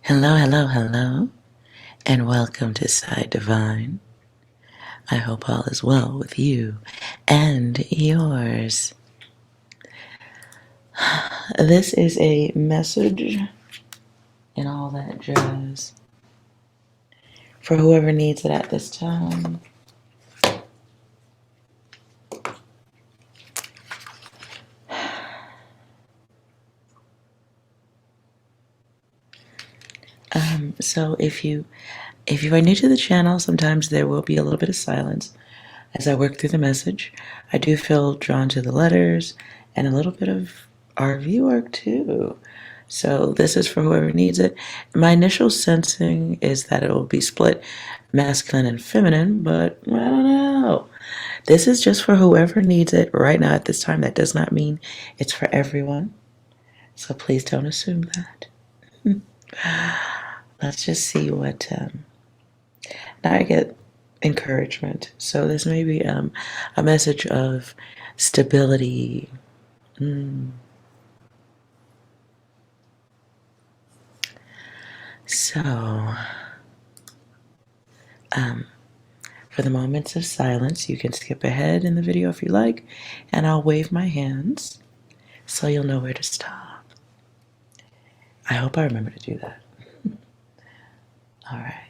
Hello, hello, hello, and welcome to Psi Divine. I hope all is well with you and yours. This is a message and all that jazz for whoever needs it at this time. So if you are new to the channel, sometimes there will be a little bit of silence as I work through the message. I do feel drawn to the letters and a little bit of RV work too. So this is for whoever needs it. My initial sensing is that it will be split masculine and feminine, but I don't know. This is just for whoever needs it right now at this time. That does not mean it's for everyone. So please don't assume that. Let's just see what... now I get encouragement. So this may be a message of stability. So, for the moments of silence, you can skip ahead in the video if you like, and I'll wave my hands so you'll know where to stop. I hope I remember to do that. All right.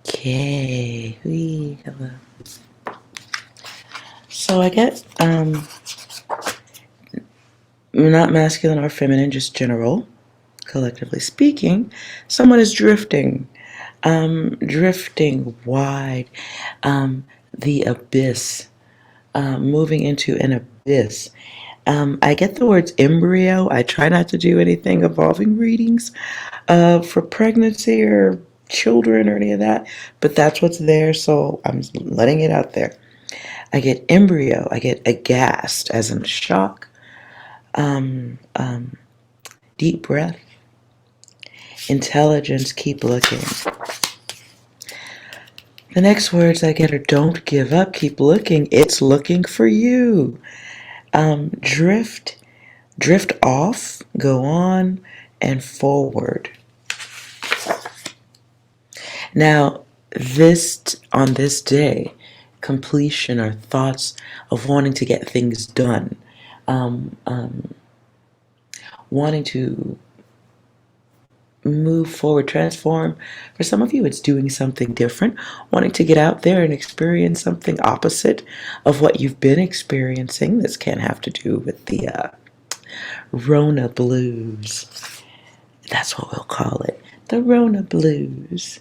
Okay. Hello. So I get not masculine or feminine, just general, collectively speaking. Someone is drifting, drifting wide, the abyss, moving into an abyss. I get the words embryo. I try not to do anything involving readings for pregnancy or children or any of that, but that's what's there, so I'm letting it out there. I get embryo. I get aghast, as in shock. Deep breath. Intelligence, keep looking. The next words I get are don't give up, keep looking. It's looking for you. Drift off, go on, and forward. Now, on this day, completion or thoughts of wanting to get things done, wanting to move forward, transform. For some of you, it's doing something different, wanting to get out there and experience something opposite of what you've been experiencing. This can have to do with the Rona blues. That's what we'll call it, the Rona blues.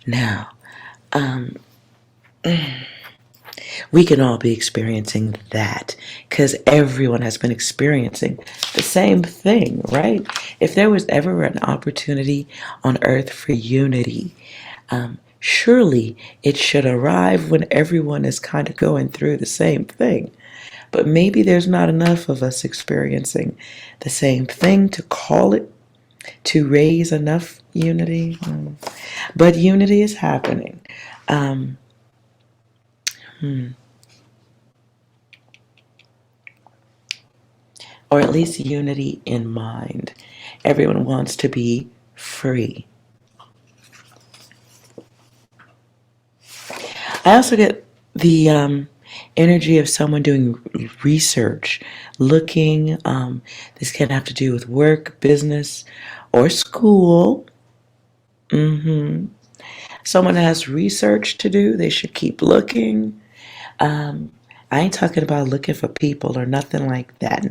Now, we can all be experiencing that because everyone has been experiencing the same thing, right? If there was ever an opportunity on earth for unity, surely it should arrive when everyone is kind of going through the same thing. But maybe there's not enough of us experiencing the same thing to call it, to raise enough unity. But unity is happening. Um, or at least unity in mind. Everyone wants to be free. I also get the energy of someone doing research, looking. This can have to do with work, business, or school. Someone that has research to do, they should keep looking. I ain't talking about looking for people or nothing like that.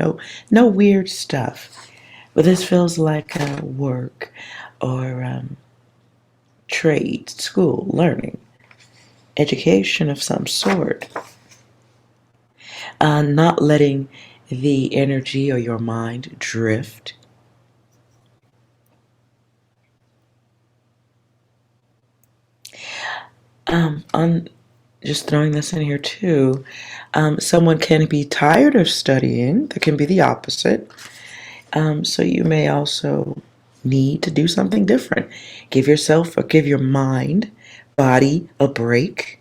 No weird stuff. But this feels like work or trade, school, learning, education of some sort. Not letting the energy or your mind drift. On just throwing this in here too, someone can be tired of studying. There can be the opposite. So you may also need to do something different. Give yourself or give your mind, body a break.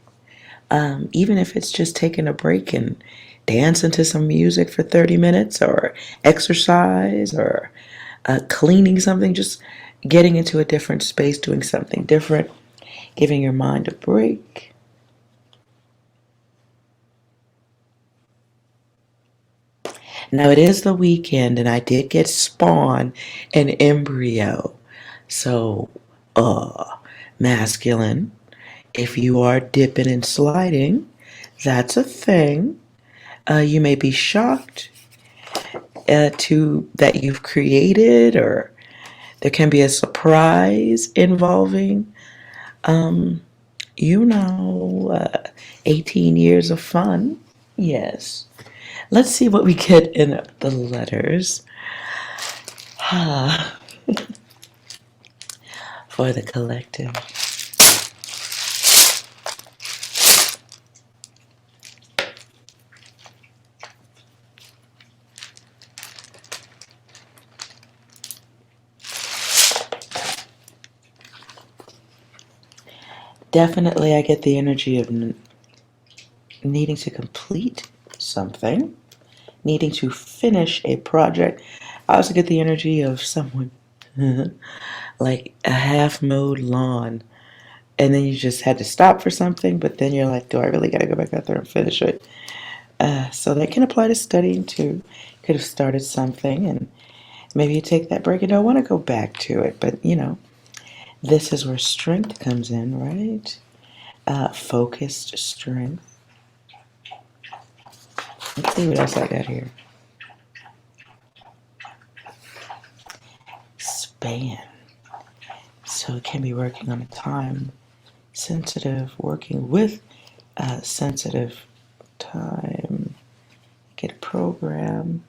Even if it's just taking a break and dancing to some music for 30 minutes or exercise or cleaning something, just getting into a different space, doing something different, giving your mind a break. Now it is the weekend and I did get Spawn and Embryo. So, masculine. If you are dipping and sliding, that's a thing. You may be shocked to that you've created, or there can be a surprise involving, 18 years of fun. Yes. Let's see what we get in the letters for the collective. Definitely, I get the energy of needing to complete something, needing to finish a project. I also get the energy of someone like a half-mowed lawn, and then you just had to stop for something, but then you're like, do I really got to go back out there and finish it? So that can apply to studying too. Could have started something, and maybe you take that break and don't want to go back to it, but this is where strength comes in, right? Focused strength. Let's see what else I got here. Span. So it can be working on a time sensitive, working with sensitive time. Get a program.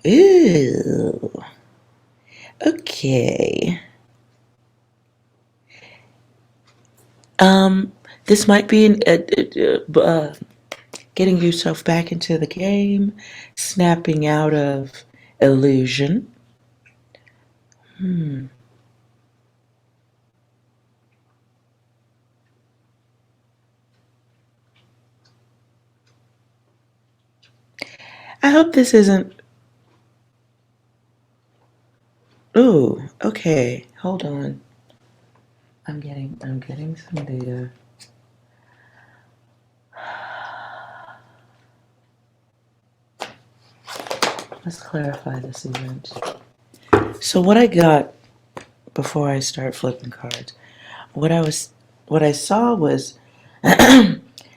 Ooh. Okay. This might be getting yourself back into the game, snapping out of illusion. I hope this isn't. Ooh, okay. Hold on. I'm getting some data. Let's clarify this event. So what I got before I start flipping cards, what I saw was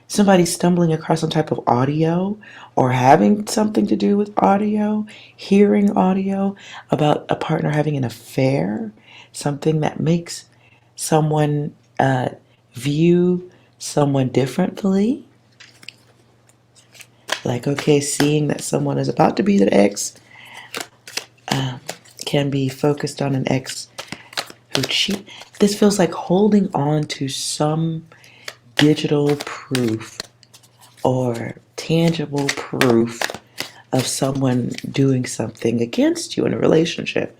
somebody stumbling across some type of audio or having something to do with audio, hearing audio about a partner having an affair, something that makes someone view someone differently. Like, okay, seeing that someone is about to be their ex can be focused on an ex who cheat. This feels like holding on to some digital proof or tangible proof of someone doing something against you in a relationship.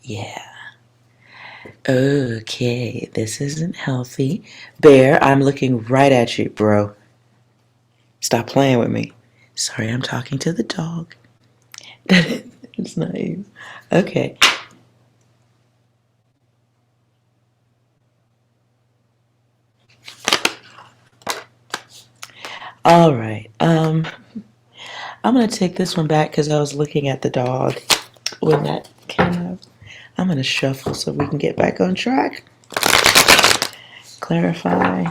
Yeah. Okay, this isn't healthy. Bear, I'm looking right at you, bro. Stop playing with me. Sorry, I'm talking to the dog. It's not you. Okay. All right. I'm going to take this one back because I was looking at the dog when that came out. I'm going to shuffle so we can get back on track. Clarify.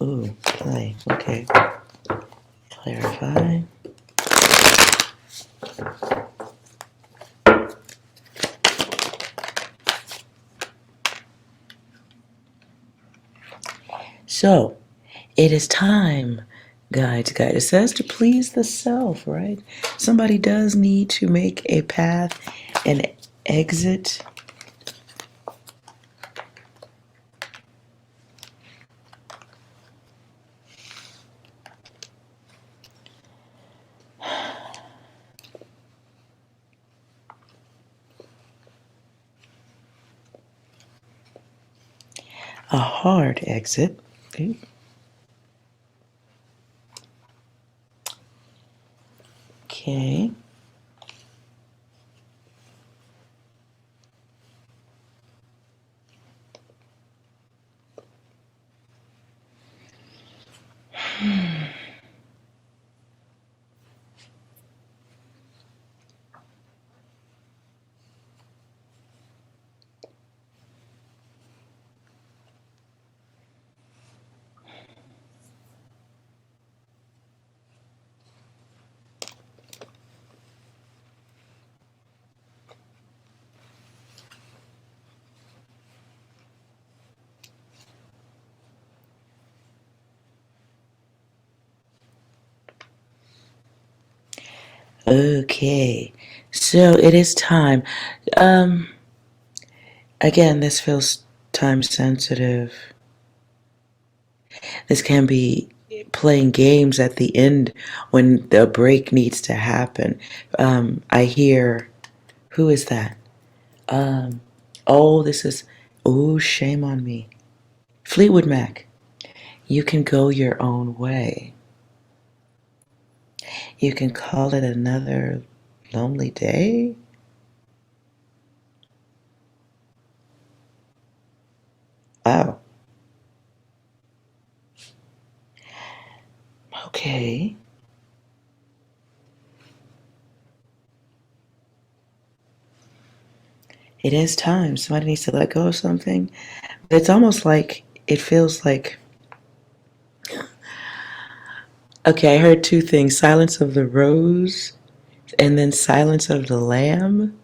Ooh, play. Okay. Clarify. So, it is time, guides. It says to please the self, right? Somebody does need to make a path, an exit. A hard exit. Okay. Okay. So it is time. Um, Again, this feels time sensitive. This can be playing games at the end when the break needs to happen. I hear, who is that? Um, oh, this is, oh, shame on me. Fleetwood Mac. You can go your own way. You can call it another lonely day. Wow. Okay. It is time. Somebody needs to let go of something. It's almost like, it feels like, okay, I heard two things: Silence of the Rose and then Silence of the Lamb.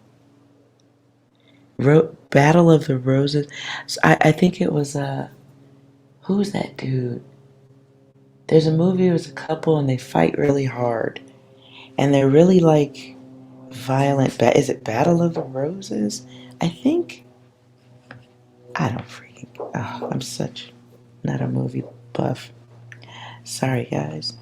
Battle of the Roses. So I think it was, who's that dude? There's a movie, it was a couple and they fight really hard. And they're really like violent. Is it Battle of the Roses? I think. I don't freaking. Oh, I'm such not a movie buff. Sorry, guys.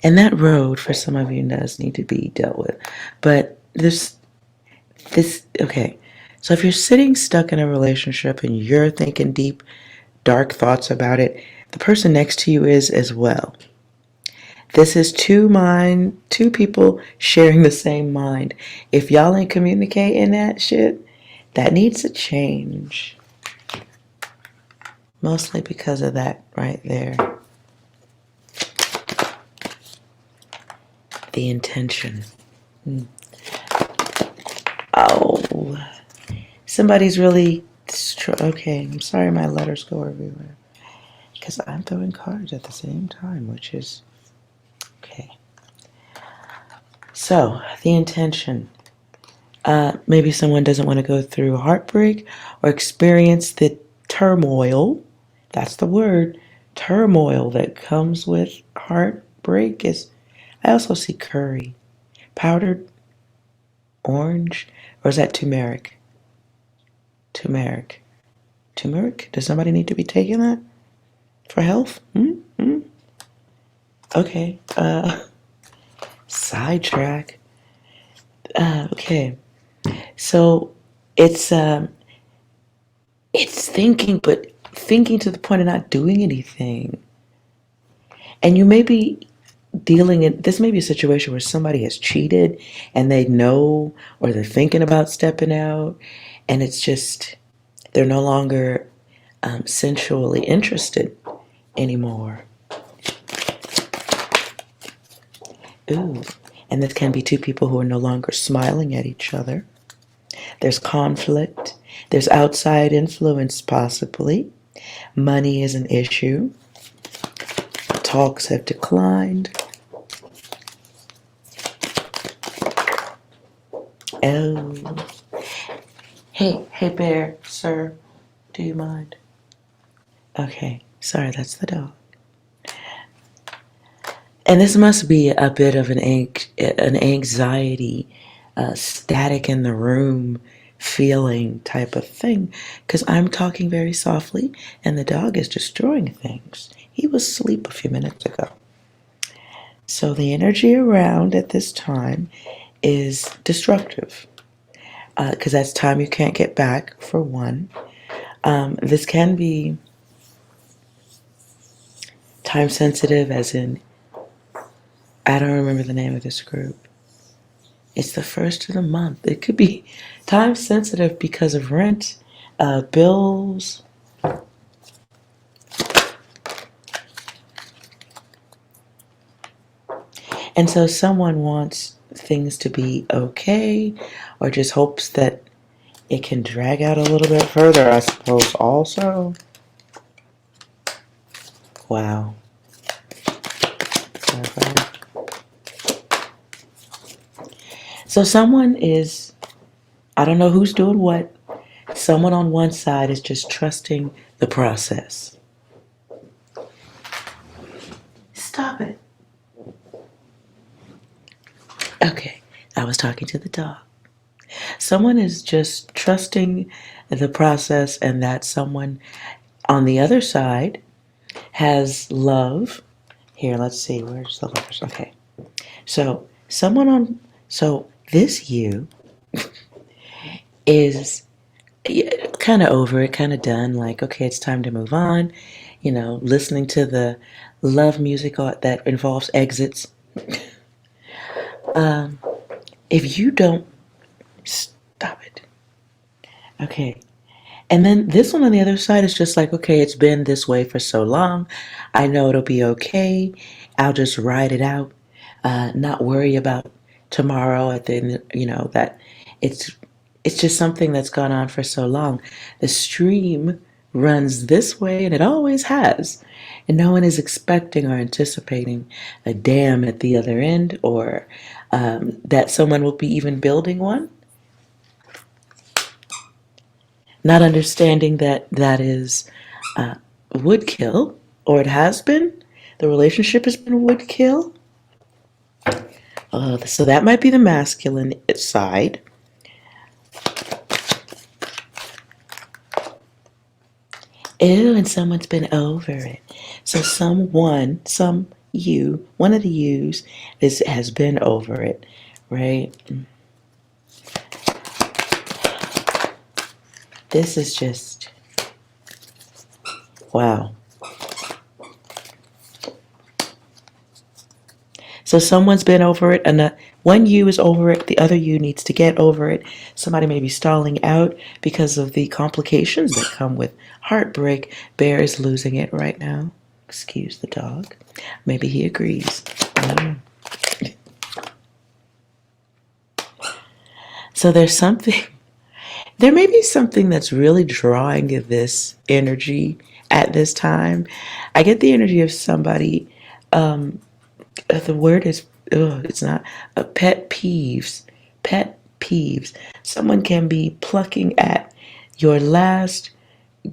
And that road for some of you does need to be dealt with. But okay. So if you're sitting stuck in a relationship and you're thinking deep, dark thoughts about it, the person next to you is as well. This is two people sharing the same mind. If y'all ain't communicating that shit, that needs to change. Mostly because of that right there. The intention. Oh, somebody's really okay. I'm sorry my letters go everywhere because I'm throwing cards at the same time, which is okay. So the intention. Maybe someone doesn't want to go through heartbreak or experience the turmoil. That's the word, turmoil, that comes with heartbreak. I also see curry, powdered orange, or is that turmeric? Turmeric. Does somebody need to be taking that for health? Okay. Sidetrack. Okay. So it's thinking, but thinking to the point of not doing anything. And you may be this may be a situation where somebody has cheated and they know, or they're thinking about stepping out, and it's just, they're no longer sensually interested anymore. Ooh, and this can be two people who are no longer smiling at each other. There's conflict. There's outside influence, possibly. Money is an issue. Talks have declined. Oh. Hey, bear, sir, do you mind? Okay, sorry, that's the dog. And this must be a bit of an anxiety, static in the room feeling type of thing, because I'm talking very softly and the dog is destroying things. He was asleep a few minutes ago. So the energy around at this time is destructive, because that's time you can't get back, for one. This can be time sensitive, as in, I don't remember the name of this group. It's the first of the month. It could be time sensitive because of rent, bills. And so someone wants things to be okay, or just hopes that it can drag out a little bit further, I suppose, also. Wow. So someone is, I don't know who's doing what. Someone on one side is just trusting the process. Stop it. Okay, I was talking to the dog. Someone is just trusting the process, and that someone on the other side has love. Here, let's see, where's the lovers? Okay. So this you is kind of over it, kind of done, like, okay, it's time to move on, listening to the love music that involves exits. If you don't stop it. Okay. And then this one on the other side is just like, okay, it's been this way for so long. I know it'll be okay. I'll just ride it out. Not worry about tomorrow at the end, that it's just something that's gone on for so long. The stream runs this way, and it always has. And no one is expecting or anticipating a dam at the other end, or that someone will be even building one. Not understanding that is would kill, or it has been. The relationship has been would kill. So that might be the masculine side. Ew, and someone's been over it. So some you, one of the yous, has been over it, right? This is just, wow. So someone's been over it, and one you is over it, the other you needs to get over it. Somebody may be stalling out because of the complications that come with heartbreak. Bear is losing it right now. Excuse the dog. Maybe he agrees. I don't know. So there may be something that's really drawing this energy at this time. I get the energy of somebody, the word is, it's not, pet peeves. Pet peeves. Someone can be plucking at your last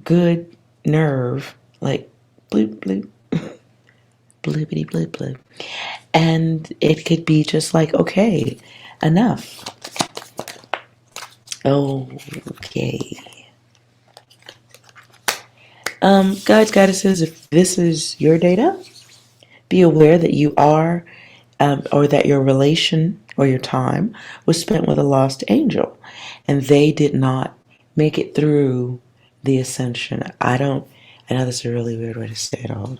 good nerve, like bloop, bloop, bloopity, bloop, bloop. And it could be just like, okay, enough. Okay. Guides, goddesses, if this is your data, be aware that you are, or that your relation or your time was spent with a lost angel, and they did not make it through the ascension. I know this is a really weird way to say it all.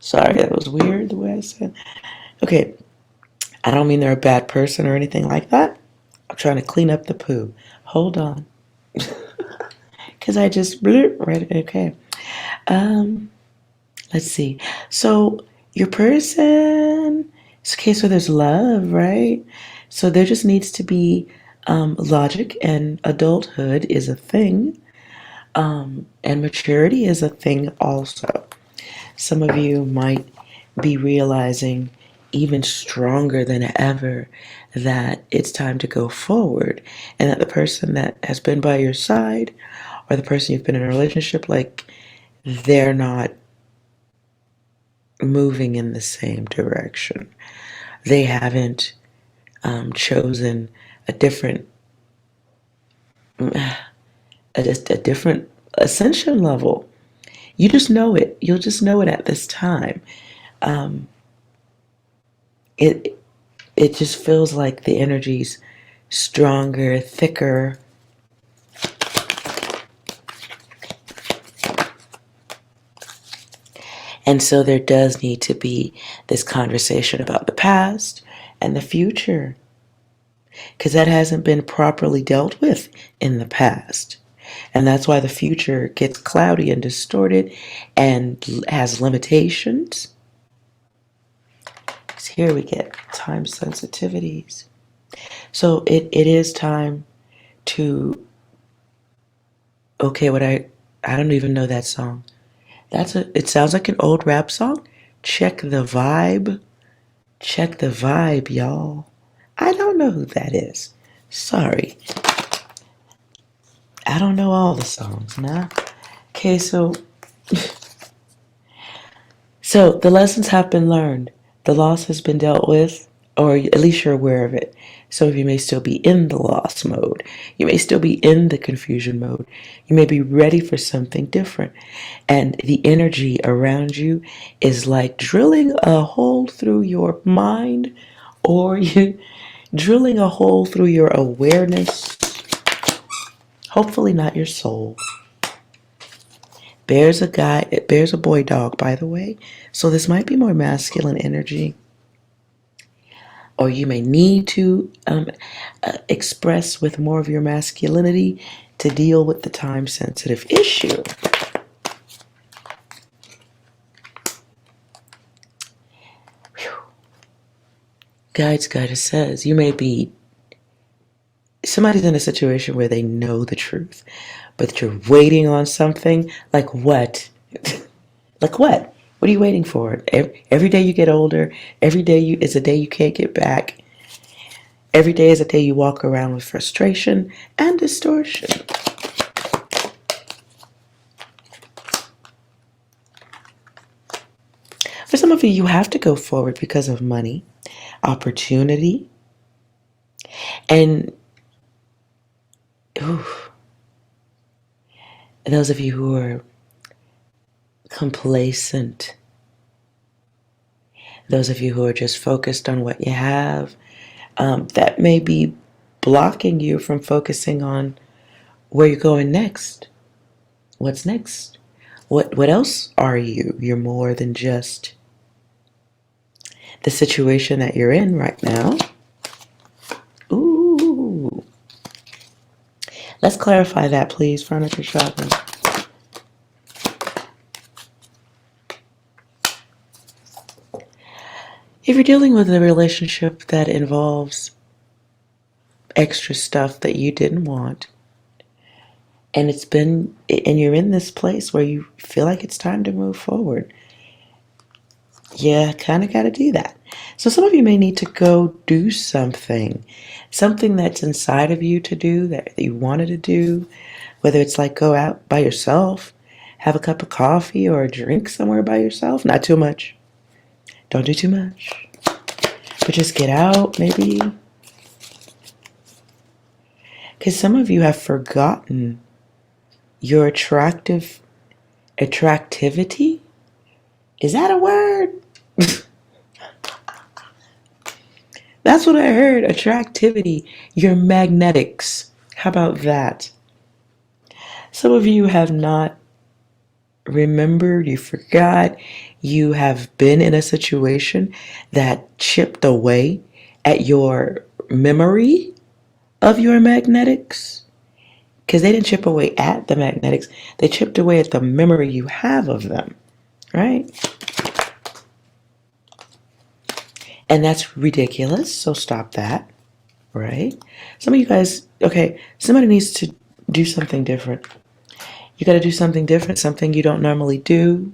Sorry, that was weird the way I said. Okay, I don't mean they're a bad person or anything like that. I'm trying to clean up the poo. Hold on. Because I just blew right. Okay. Let's see. So your person, okay, so there's love, right? So there just needs to be logic, and adulthood is a thing, and maturity is a thing also. Some of you might be realizing even stronger than ever that it's time to go forward, and that the person that has been by your side, or the person you've been in a relationship, like, they're not moving in the same direction. They haven't chosen a different a different ascension level. You just know it. You'll just know it at this time. It it just feels like the energy's stronger, thicker. And so there does need to be this conversation about the past and the future, because that hasn't been properly dealt with in the past. And that's why the future gets cloudy and distorted and has limitations. Because here we get time sensitivities. So it is time to, okay, I don't even know that song. It sounds like an old rap song. Check the vibe. Check the vibe, y'all. I don't know who that is. Sorry. I don't know all the songs, nah. Okay, so the lessons have been learned. The loss has been dealt with, or at least you're aware of it. Some of you may still be in the loss mode. You may still be in the confusion mode. You may be ready for something different. And the energy around you is like drilling a hole through your mind, or you drilling a hole through your awareness. Hopefully not your soul. Bear's a boy dog, by the way. So this might be more masculine energy. Or you may need to express with more of your masculinity to deal with the time-sensitive issue. Whew. Guides says somebody's in a situation where they know the truth, but you're waiting on something. Like what? Like what? What are you waiting for? Every day you get older. Every day is a day you can't get back. Every day is a day you walk around with frustration and distortion. For some of you, you have to go forward because of money, opportunity, and those of you who are complacent, those of you who are just focused on what you have, that may be blocking you from focusing on where you're going next. What's next? What else are you? You're more than just the situation that you're in right now. Ooh. Let's clarify that, please, furniture shopping. If you're dealing with a relationship that involves extra stuff that you didn't want, and you're in this place where you feel like it's time to move forward, you kind of got to do that. So some of you may need to go do something that's inside of you to do, that you wanted to do, whether it's like go out by yourself, have a cup of coffee or a drink somewhere by yourself. Not too much. Don't do too much. But just get out, maybe. Because some of you have forgotten your attractivity. Is that a word? That's what I heard. Attractivity. Your magnetics. How about that? Some of you have not remembered, you forgot, you have been in a situation that chipped away at your memory of your magnetics. Because they didn't chip away at the magnetics, they chipped away at the memory you have of them, right? And that's ridiculous, so stop that, right? Some of you guys, okay, somebody needs to do something different. You got to do something different, something you don't normally do.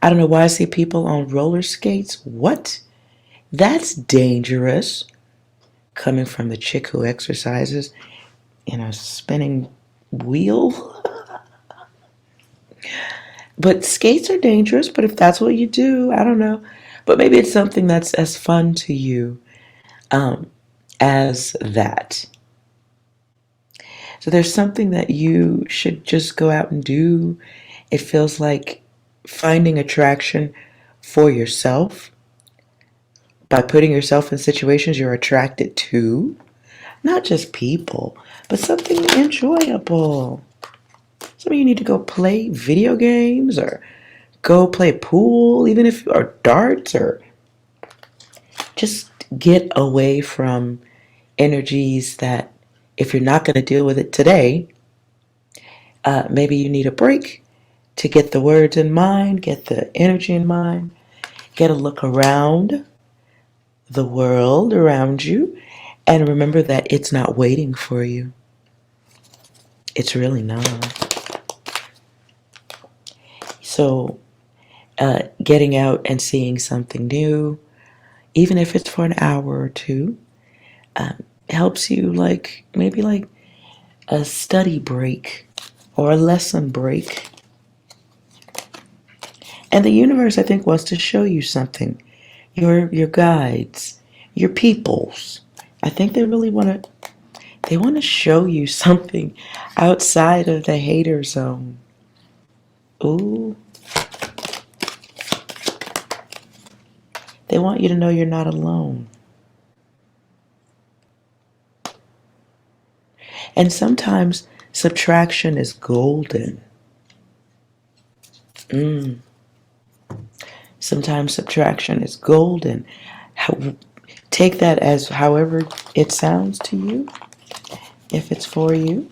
I don't know why I see people on roller skates. What? That's dangerous. Coming from the chick who exercises in a spinning wheel. But skates are dangerous, but if that's what you do, I don't know. But maybe it's something that's as fun to you as that. So there's something that you should just go out and do. It feels like finding attraction for yourself by putting yourself in situations you're attracted to. Not just people, but something enjoyable. Some of you need to go play video games or go play pool, even if or darts, or just get away from energies that if you're not going to deal with it today, maybe you need a break to get the words in mind, get the energy in mind, get a look around the world around you, and remember that it's not waiting for you. It's really not. So getting out and seeing something new, even if it's for an hour or two, helps you maybe like a study break or a lesson break. And the universe, I think, wants to show you something. Your guides, your peoples. I think they really want to show you something outside of the hater zone. Ooh. They want you to know you're not alone. And sometimes subtraction is golden. Sometimes subtraction is golden. Take that as however it sounds to you, if it's for you.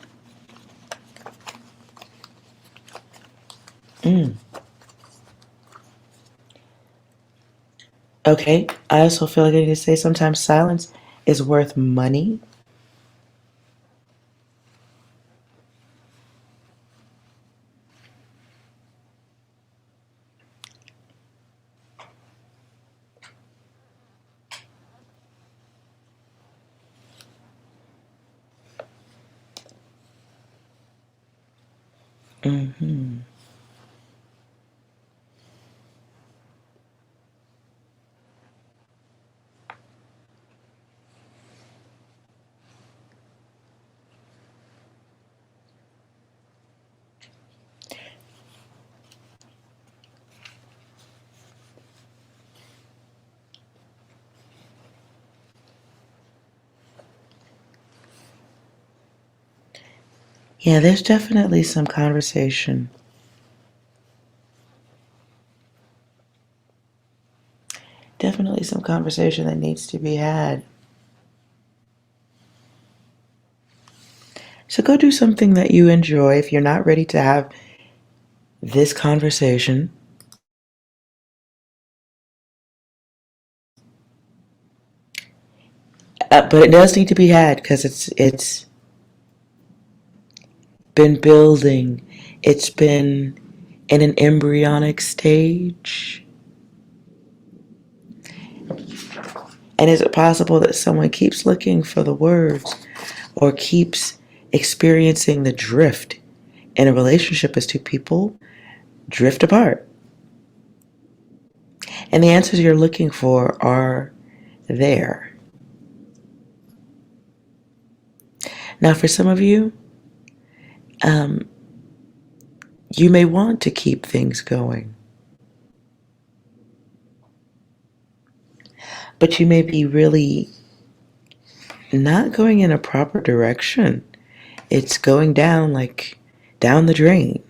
Okay, I also feel like I need to say sometimes silence is worth money. Mm-hmm. Yeah, there's definitely some conversation. Definitely some conversation that needs to be had. So go do something that you enjoy. If you're not ready to have this conversation, but it does need to be had because it's been building. It's been in an embryonic stage. And is it possible that someone keeps looking for the words or keeps experiencing the drift in a relationship as two people drift apart? And the answers you're looking for are there. Now, for some of you, you may want to keep things going, but you may be really not going in a proper direction. It's going down like down the drain.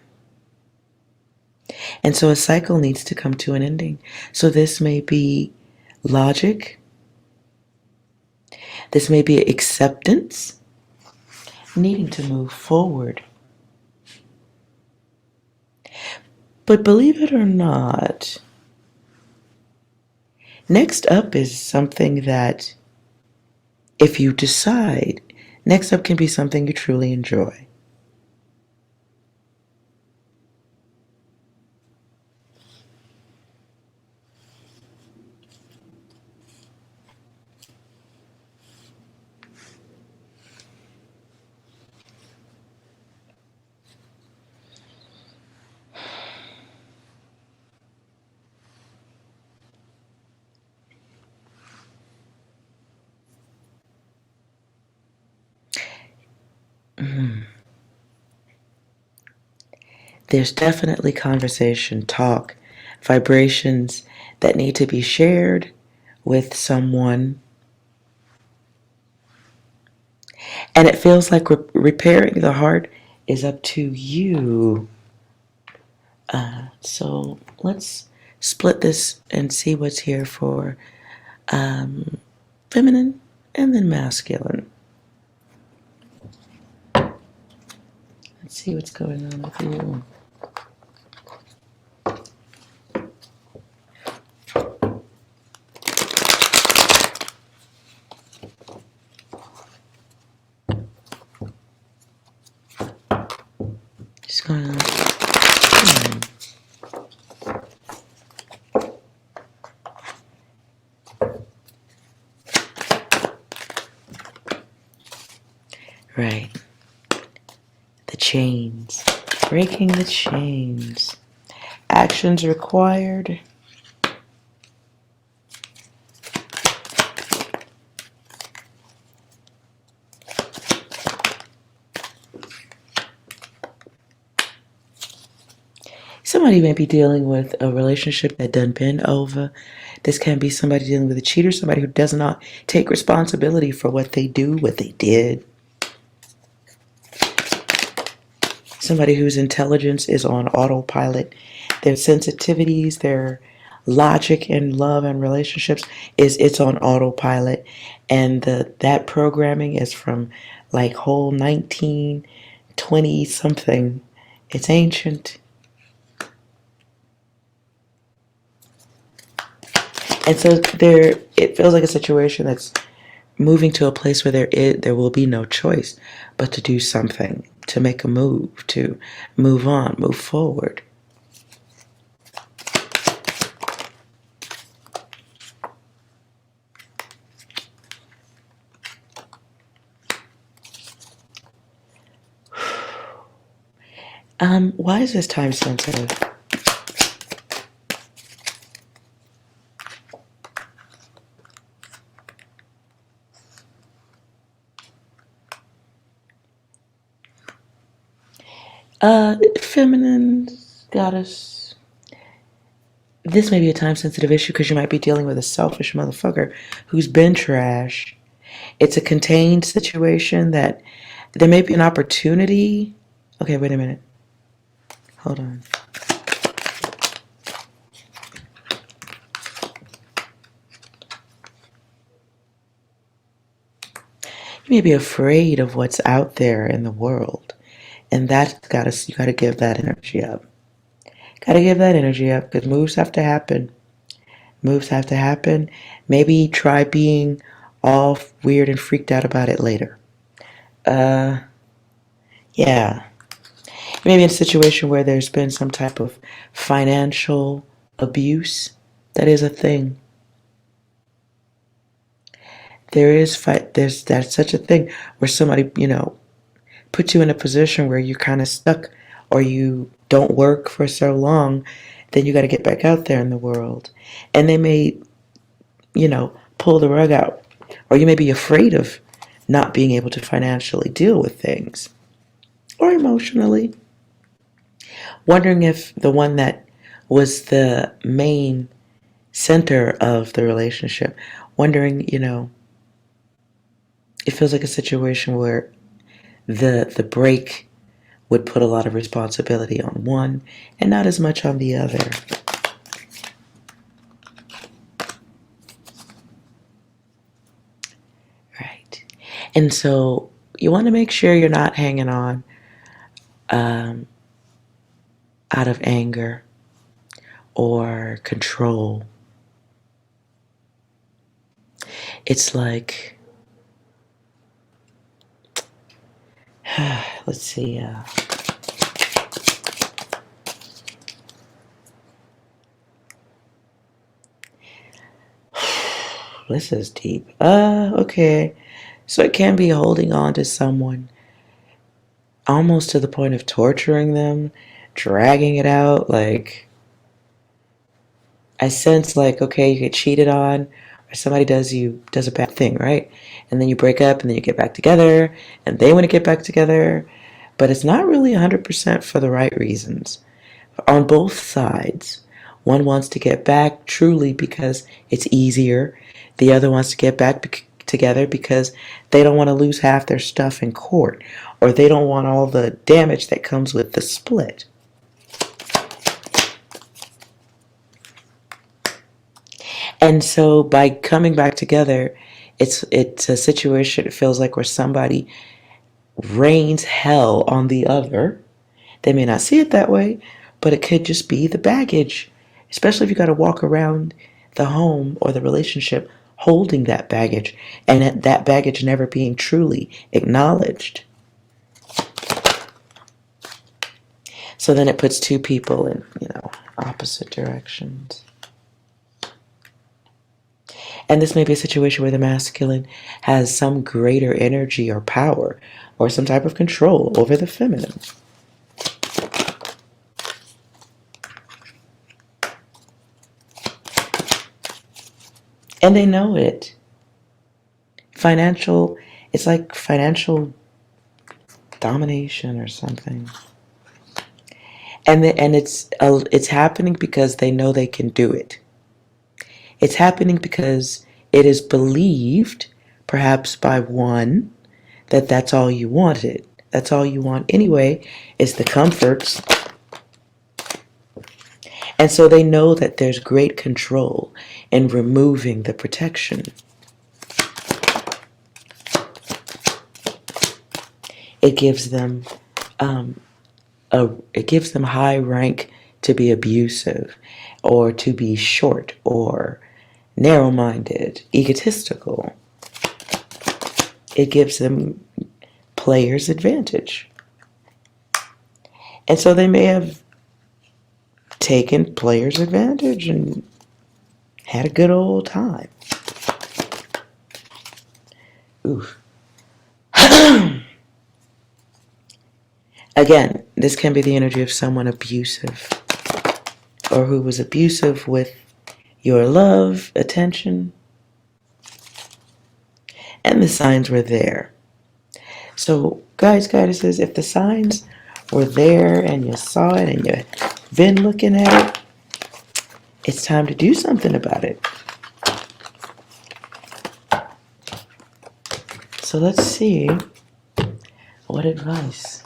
And so a cycle needs to come to an ending. So this may be logic. This may be acceptance, needing to move forward. But believe it or not, next up is something that, if you decide, next up can be something you truly enjoy. There's definitely conversation, talk, vibrations that need to be shared with someone. And it feels like repairing the heart is up to you. So let's split this and see what's here for feminine and then masculine. Let's see what's going on with you. What's going on? Right. The chains. Breaking the chains. Actions required. Somebody may be dealing with a relationship that done been over. This can be somebody dealing with a cheater, somebody who does not take responsibility for what they do, what they did. Somebody whose intelligence is on autopilot. Their sensitivities, their logic in love and relationships it's on autopilot. And that programming is from like whole 1920 something. It's ancient. And so it feels like a situation that's moving to a place where there will be no choice but to do something, to make a move, to move on, move forward. Why is this time sensitive? Feminine goddess. This may be a time sensitive issue because you might be dealing with a selfish motherfucker who's been trash. It's a contained situation that there may be an opportunity Okay, wait a minute. Hold on. You may be afraid of what's out there in the world, and you gotta give that energy up. Gotta give that energy up because moves have to happen. Moves have to happen. Maybe try being all weird and freaked out about it later. Yeah. Maybe in a situation where there's been some type of financial abuse. That is a thing. There's that's such a thing where somebody, puts you in a position where you're kind of stuck or you don't work for so long, then you got to get back out there in the world. And they may, pull the rug out. Or you may be afraid of not being able to financially deal with things. Or emotionally. Wondering if the one that was the main center of the relationship, wondering, it feels like a situation where the break would put a lot of responsibility on one and not as much on the other. Right. And so you want to make sure you're not hanging on out of anger or control. It's like, let's see. This is deep. Okay. So it can be holding on to someone almost to the point of torturing them, dragging it out. Like, I sense like, okay, you get cheated on, or somebody does a bad thing, right? And then you break up and then you get back together and they want to get back together, but it's not really 100% for the right reasons. On both sides, one wants to get back truly because it's easier. The other wants to get back together because they don't want to lose half their stuff in court, or they don't want all the damage that comes with the split. And so by coming back together, it's a situation, it feels like, where somebody rains hell on the other. They may not see it that way, but it could just be the baggage, especially if you got to walk around the home or the relationship holding that baggage, and that baggage never being truly acknowledged. So then it puts two people in, opposite directions. And this may be a situation where the masculine has some greater energy or power or some type of control over the feminine. And they know it. It's like financial domination or something. And it's happening because they know they can do it. It's happening because it is believed, perhaps by one, that that's all you wanted. That's all you want anyway, is the comforts. And so they know that there's great control in removing the protection. It gives them high rank to be abusive, or to be short, or narrow-minded, egotistical. It gives them player's advantage. And so they may have taken player's advantage and had a good old time. Oof. Again, this can be the energy of someone abusive, or who was abusive with your love, attention, and the signs were there. So, guys, goddesses, if the signs were there and you saw it and you've been looking at it, it's time to do something about it. So let's see what advice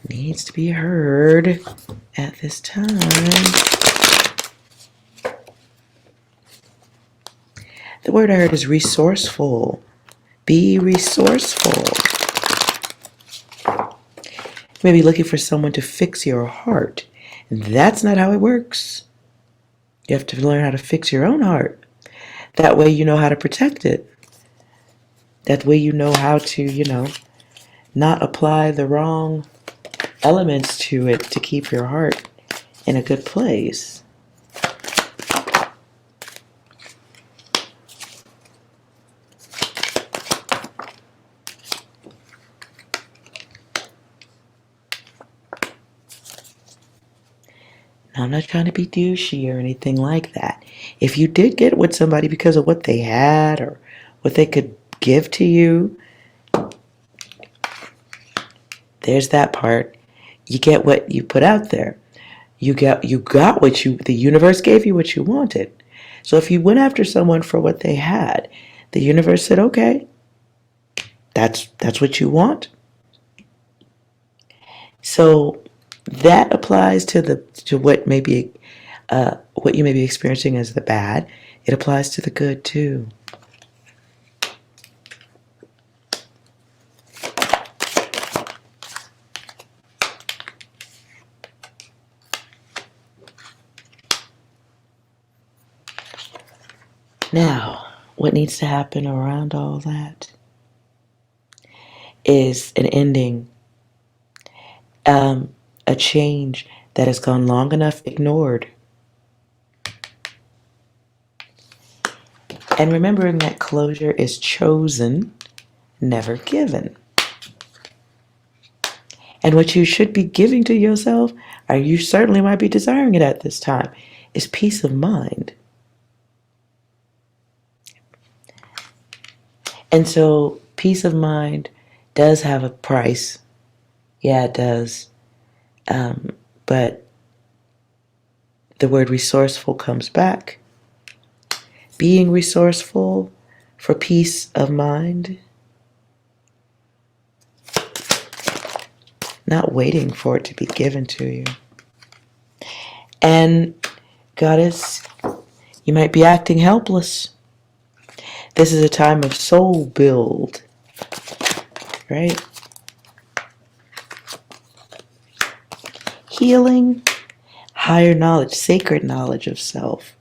needs to be heard at this time. The word I heard is resourceful. Be resourceful. You may be looking for someone to fix your heart. And that's not how it works. You have to learn how to fix your own heart. That way you know how to protect it. That way you know how to, not apply the wrong elements to it to keep your heart in a good place. Now, I'm not trying to be douchey or anything like that. If you did get with somebody because of what they had or what they could give to you, there's that part. You get what you put out there. You got the universe gave you what you wanted. So if you went after someone for what they had, the universe said, okay, that's what you want. So that applies to what may be what you may be experiencing as the bad. It applies to the good too. Now, what needs to happen around all that is an ending, a change that has gone long enough ignored. And remembering that closure is chosen, never given. And what you should be giving to yourself, or you certainly might be desiring it at this time, is peace of mind. And so peace of mind does have a price. Yeah, it does. But the word resourceful comes back. Being resourceful for peace of mind. Not waiting for it to be given to you. And Goddess, you might be acting helpless. This is a time of soul build, right? Healing, higher knowledge, sacred knowledge of self.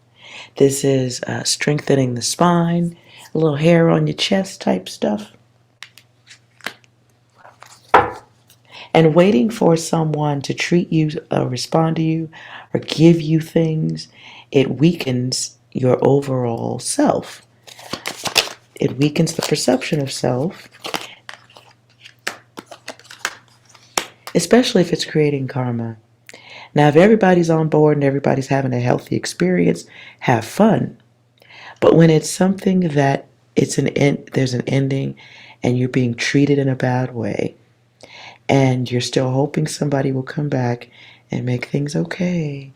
This is strengthening the spine, a little hair on your chest type stuff. And waiting for someone to treat you, respond to you, or give you things, it weakens your overall self. It weakens the perception of self, especially if it's creating karma. Now, if everybody's on board and everybody's having a healthy experience, have fun. But when it's something that there's an ending and you're being treated in a bad way, and you're still hoping somebody will come back and make things okay,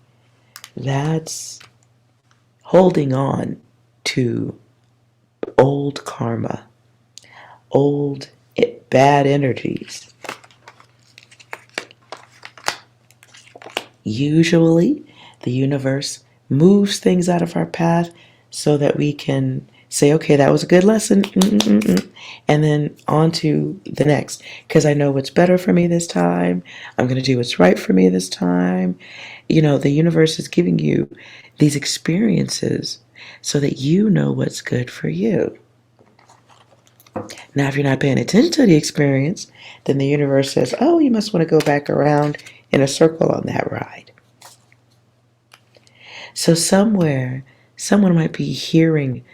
that's holding on to old karma, old bad energies. Usually, the universe moves things out of our path so that we can say, okay, that was a good lesson, and then on to the next. Because I know what's better for me this time. I'm going to do what's right for me this time. The universe is giving you these experiences so that you know what's good for you. Now, if you're not paying attention to the experience, then the universe says, oh, you must want to go back around in a circle on that ride. So somewhere, someone might be hearing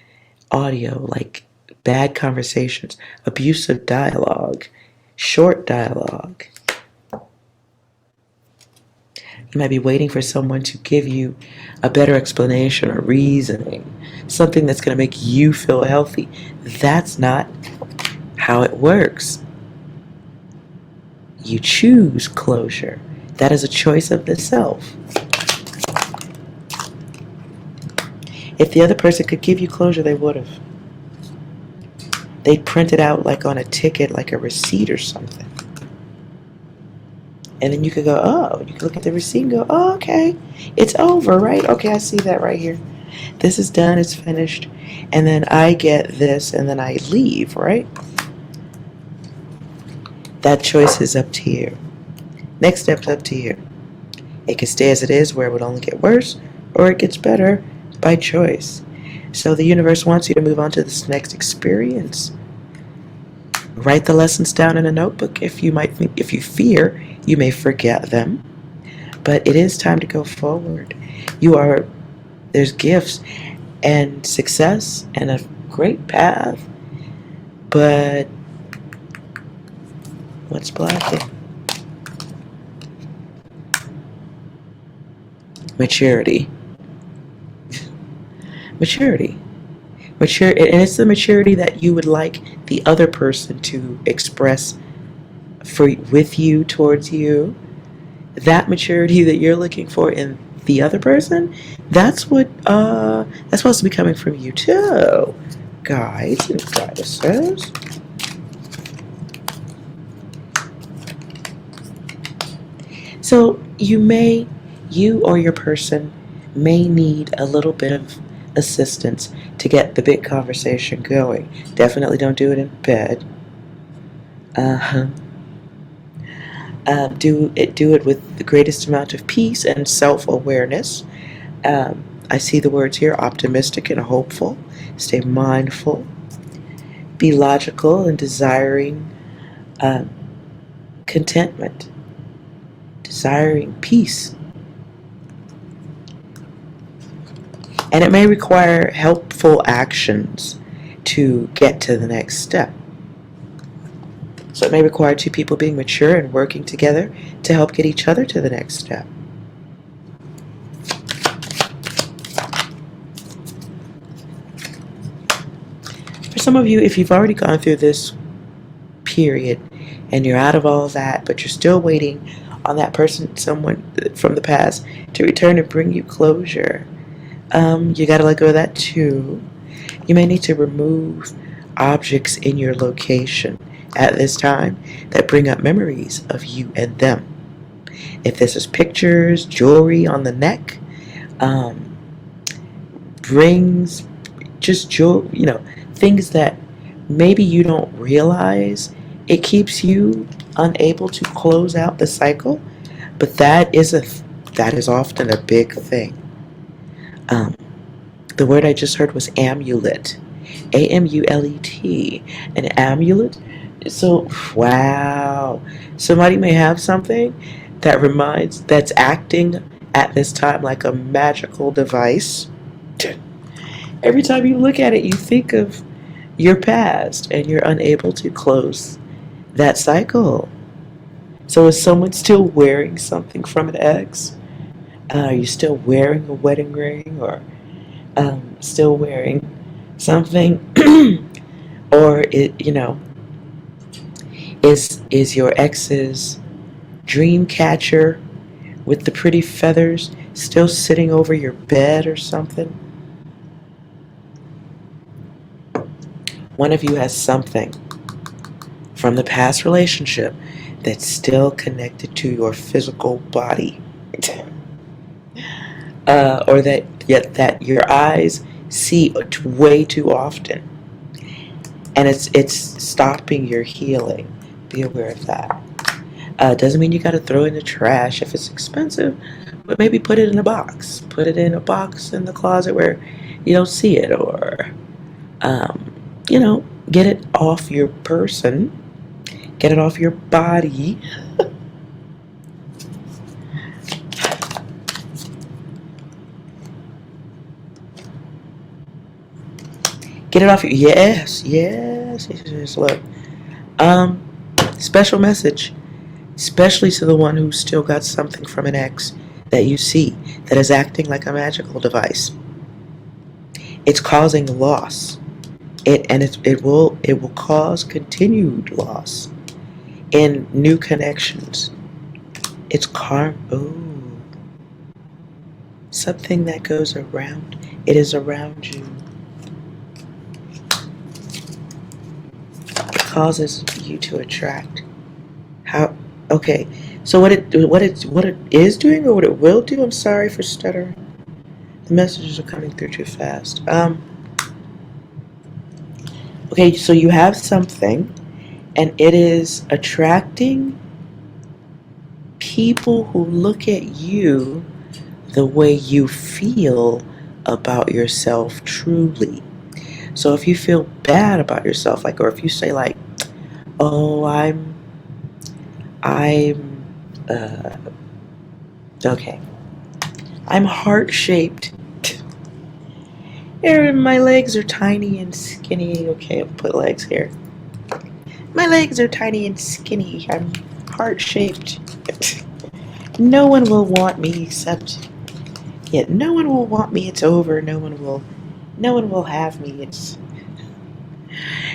audio like bad conversations, abusive dialogue, short dialogue. You might be waiting for someone to give you a better explanation or reasoning, something that's going to make you feel healthy. That's not how it works. You choose closure. That is a choice of the self. If the other person could give you closure, they would have. They'd print it out like on a ticket, like a receipt or something. And then you could go, oh, you can look at the receipt and go, oh, okay, it's over, right? Okay, I see that right here. This is done, it's finished. And then I get this, and then I leave, right? That choice is up to you. Next step's up to you. It can stay as it is, where it would only get worse, or it gets better by choice. So the universe wants you to move on to this next experience. Write the lessons down in a notebook if you fear you may forget them. But it is time to go forward. There's gifts and success and a great path. But what's blocking? Maturity. Maturity. And it's the maturity that you would like the other person to express with you, towards you. That maturity that you're looking for in the other person, that's supposed to be coming from you too, guides and goddesses. So you or your person may need a little bit of assistance to get the big conversation going. Definitely don't do it in bed. Do it with the greatest amount of peace and self-awareness. I see the words here: optimistic and hopeful. Stay mindful. Be logical and desiring contentment. Desiring peace. And it may require helpful actions to get to the next step. So it may require two people being mature and working together to help get each other to the next step. For some of you, if you've already gone through this period and you're out of all of that, but you're still waiting on that person, someone from the past, to return and bring you closure, you got to let go of that too. You may need to remove objects in your location at this time that bring up memories of you and them. If this is pictures, jewelry on the neck, rings, just jewelry, things that maybe you don't realize, it keeps you unable to close out the cycle, but that is often a big thing. The word I just heard was amulet. A-M-U-L-E-T. An amulet. So, wow. Somebody may have something that's acting at this time like a magical device. Every time you look at it, you think of your past and you're unable to close that cycle. So is someone still wearing something from an ex? Are you still wearing a wedding ring, or still wearing something? Or is your ex's dream catcher with the pretty feathers still sitting over your bed or something? One of you has something from the past relationship that's still connected to your physical body. Or that your eyes see way too often, and it's stopping your healing. Be aware of that. Doesn't mean you got to throw it in the trash if it's expensive, but maybe put it in a box. Put it in a box in the closet where you don't see it, or get it off your person, get it off your body. Get it off your, yes, look. Special message, especially to the one who's still got something from an ex that you see that is acting like a magical device. It's causing loss. It will cause continued loss in new connections. It's something that goes around. It is around you. Causes you to attract. Okay, So what it is doing, or what it will do? I'm sorry for stuttering. The messages are coming through too fast. Okay, so you have something, and it is attracting people who look at you the way you feel about yourself truly. So if you feel bad about yourself, like, or if you say like, oh, uh, okay, I'm heart-shaped. My legs are tiny and skinny. Okay, I'll put legs here. My legs are tiny and skinny. I'm heart-shaped. No one will want me except, yet no one will want me. It's over. No one will have me.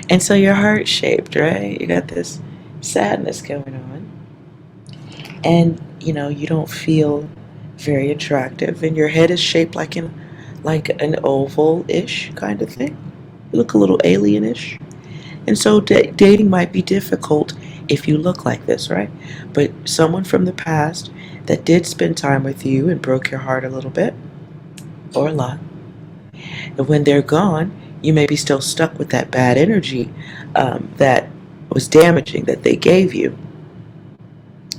And so you're heart-shaped, right? You got this sadness going on. And, you don't feel very attractive. And your head is shaped like an oval-ish kind of thing. You look a little alien-ish. And so dating might be difficult if you look like this, right? But someone from the past that did spend time with you and broke your heart a little bit, or a lot, and when they're gone, you may be still stuck with that bad energy that was damaging, that they gave you,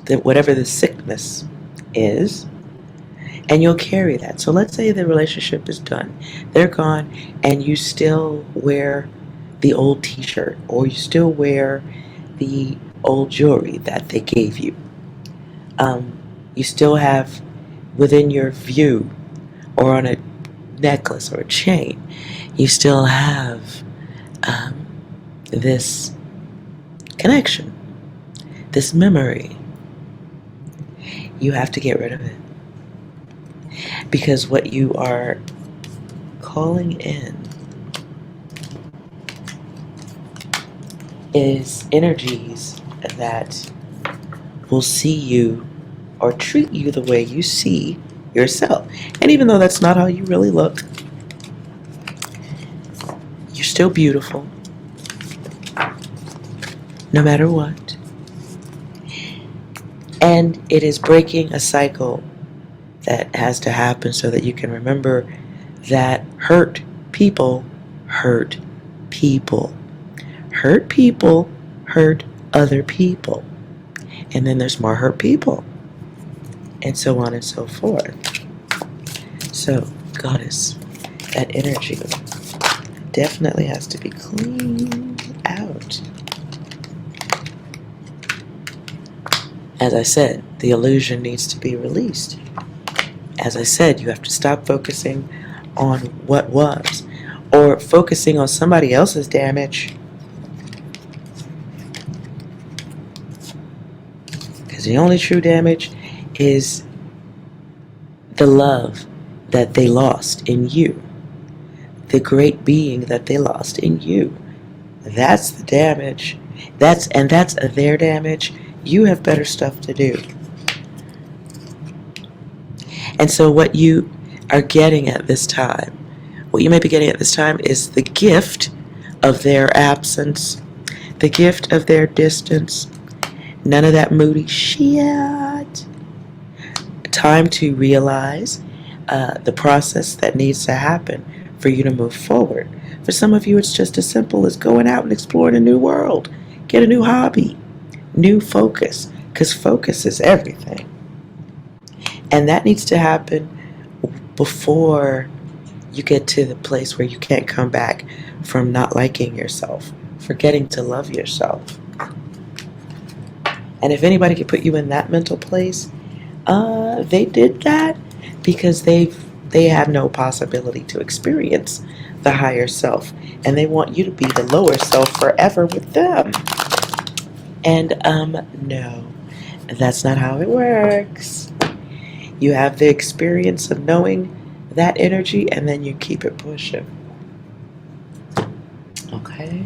that whatever the sickness is, and you'll carry that. So let's say the relationship is done, they're gone, and you still wear the old t-shirt, or you still wear the old jewelry that they gave you. You still have within your view, or on a necklace or a chain, you still have this connection, this memory. You have to get rid of it, because what you are calling in is energies that will see you or treat you the way you see yourself. And even though that's not how you really look, you're still beautiful, no matter what. And it is breaking a cycle that has to happen so that you can remember that hurt people hurt people. Hurt people hurt other people. And then there's more hurt people. And so on and so forth. So, Goddess, that energy definitely has to be cleaned out. As I said, the illusion needs to be released. As I said, you have to stop focusing on what was, or focusing on somebody else's damage. Because the only true damage is the love that they lost in you, the great being that they lost in you. That's the damage. That's their damage. You have better stuff to do. And so what you are getting at this time, what you may be getting at this time, is the gift of their absence, the gift of their distance. None of that moody shit. Time to realize the process that needs to happen for you to move forward. For some of you, it's just as simple as going out and exploring a new world. Get a new hobby, new focus, because focus is everything. And that needs to happen before you get to the place where you can't come back from not liking yourself, forgetting to love yourself. And if anybody could put you in that mental place, they did that because they have no possibility to experience the higher self, and they want you to be the lower self forever with them. And no, that's not how it works. You have the experience of knowing that energy, and then you keep it pushing. Okay.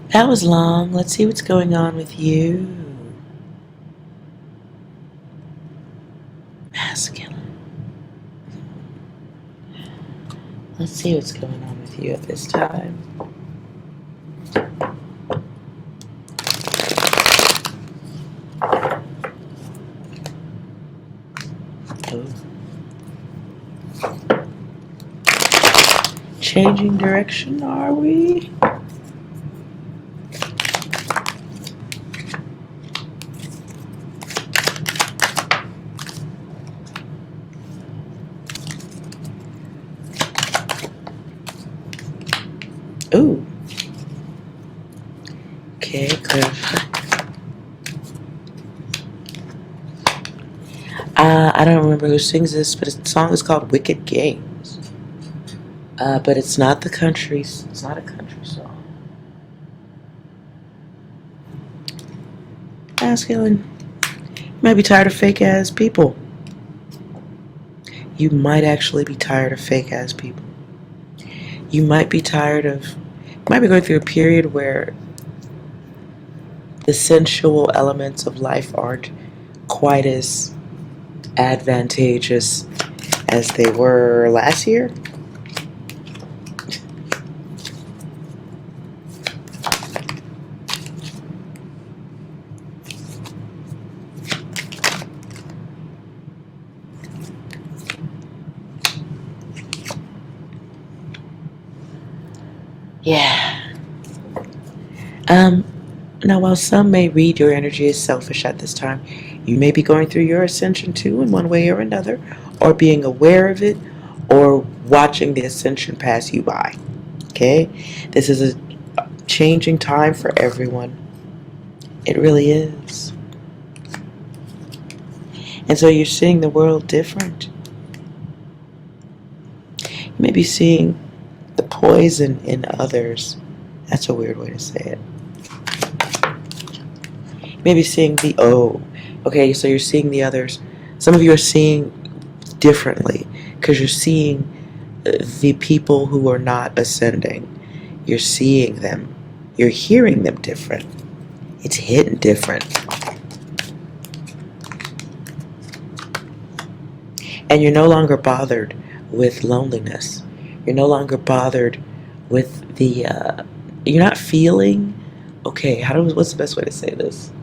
That was long. Let's see what's going on with you. Masculine. Let's see what's going on with you at this time. Changing direction, are we? Ooh. Okay, clarify. I don't remember who sings this, but the song is called Wicked Games. But it's not the country's. It's not a country song. Masculine. You might be tired of fake ass people. You might actually be tired of fake ass people. You might be tired of. You might be going through a period where the sensual elements of life aren't quite as advantageous as they were last year. Yeah. Now, while some may read your energy as selfish at this time, you may be going through your ascension too in one way or another, or being aware of it, or watching the ascension pass you by. Okay? This is a changing time for everyone. It really is. And so you're seeing the world different. You may be seeing the poison in others. That's a weird way to say it. Maybe seeing the okay, so you're seeing the others. Some of you are seeing differently because you're seeing the people who are not ascending. You're seeing them. You're hearing them different. It's hitting different. And you're no longer bothered with loneliness. You're no longer bothered with the, you're not feeling, okay, what's the best way to say this?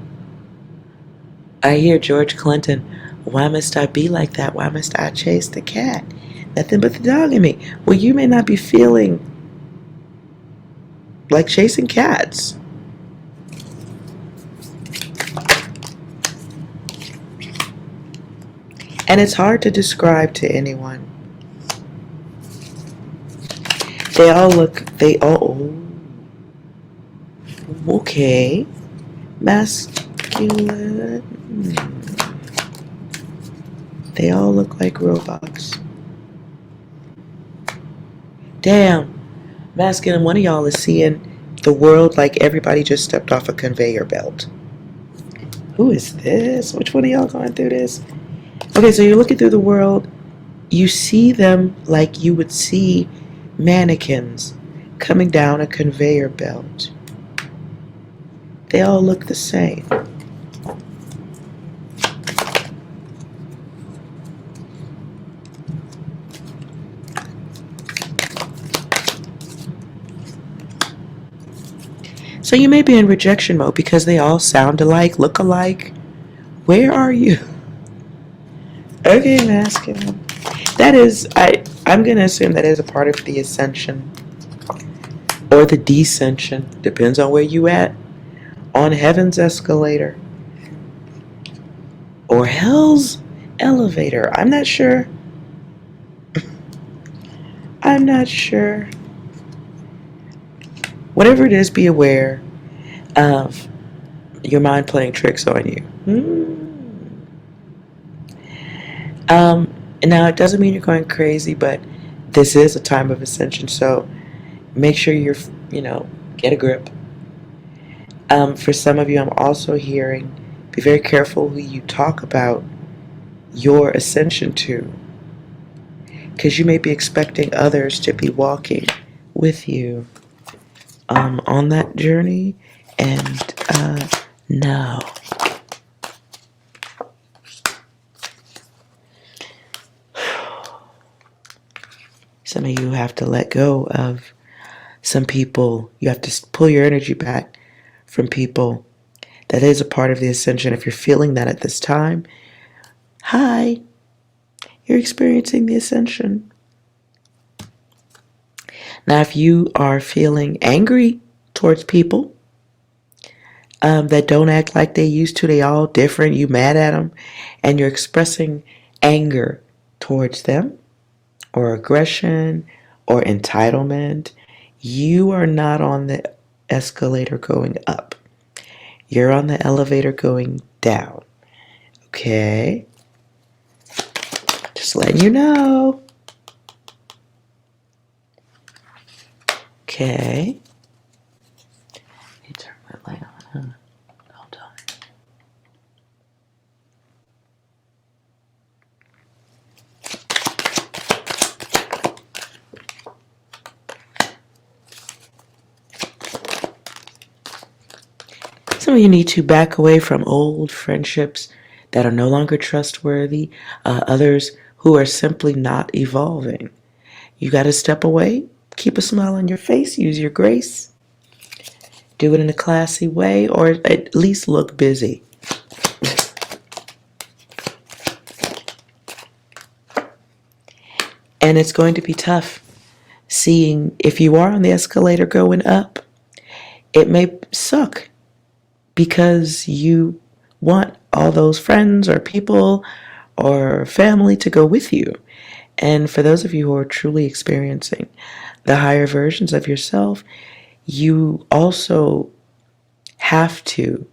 I hear George Clinton, why must I be like that? Why must I chase the cat? Nothing but the dog in me. Well, you may not be feeling like chasing cats. And it's hard to describe to anyone. Okay. Masculine. They all look like robots. Damn. Masculine, one of y'all is seeing the world like everybody just stepped off a conveyor belt. Who is this? Which one of y'all going through this? Okay, so you're looking through the world. You see them like you would see mannequins coming down a conveyor belt. They all look the same. So you may be in rejection mode because they all sound alike, look alike. Where are you? Okay, masculine. That is, I'm going to assume that is a part of the ascension or the descension. Depends on where you at. On heaven's escalator or hell's elevator. I'm not sure. I'm not sure. Whatever it is, be aware of your mind playing tricks on you. Now, it doesn't mean you're going crazy, but this is a time of ascension, so make sure you're, get a grip. For some of you, I'm also hearing, be very careful who you talk about your ascension to, because you may be expecting others to be walking with you on that journey, and no. Some of you have to let go of some people. You have to pull your energy back from people. That is a part of the ascension. If you're feeling that at this time, hi. you're experiencing the ascension. Now, if you are feeling angry towards people that don't act like they used to, they all different, you mad at them, and you're expressing anger towards them, or aggression, or entitlement, you are not on the escalator going up. You're on the elevator going down. Okay? Just letting you know. Okay. Let me turn my light on, huh? Hold on. Some of you need to back away from old friendships that are no longer trustworthy, others who are simply not evolving. You got to step away, keep a smile on your face, use your grace, do it in a classy way, or at least look busy. And it's going to be tough seeing if you are on the escalator going up, it may suck because you want all those friends or people or family to go with you. And for those of you who are truly experiencing the higher versions of yourself, you also have to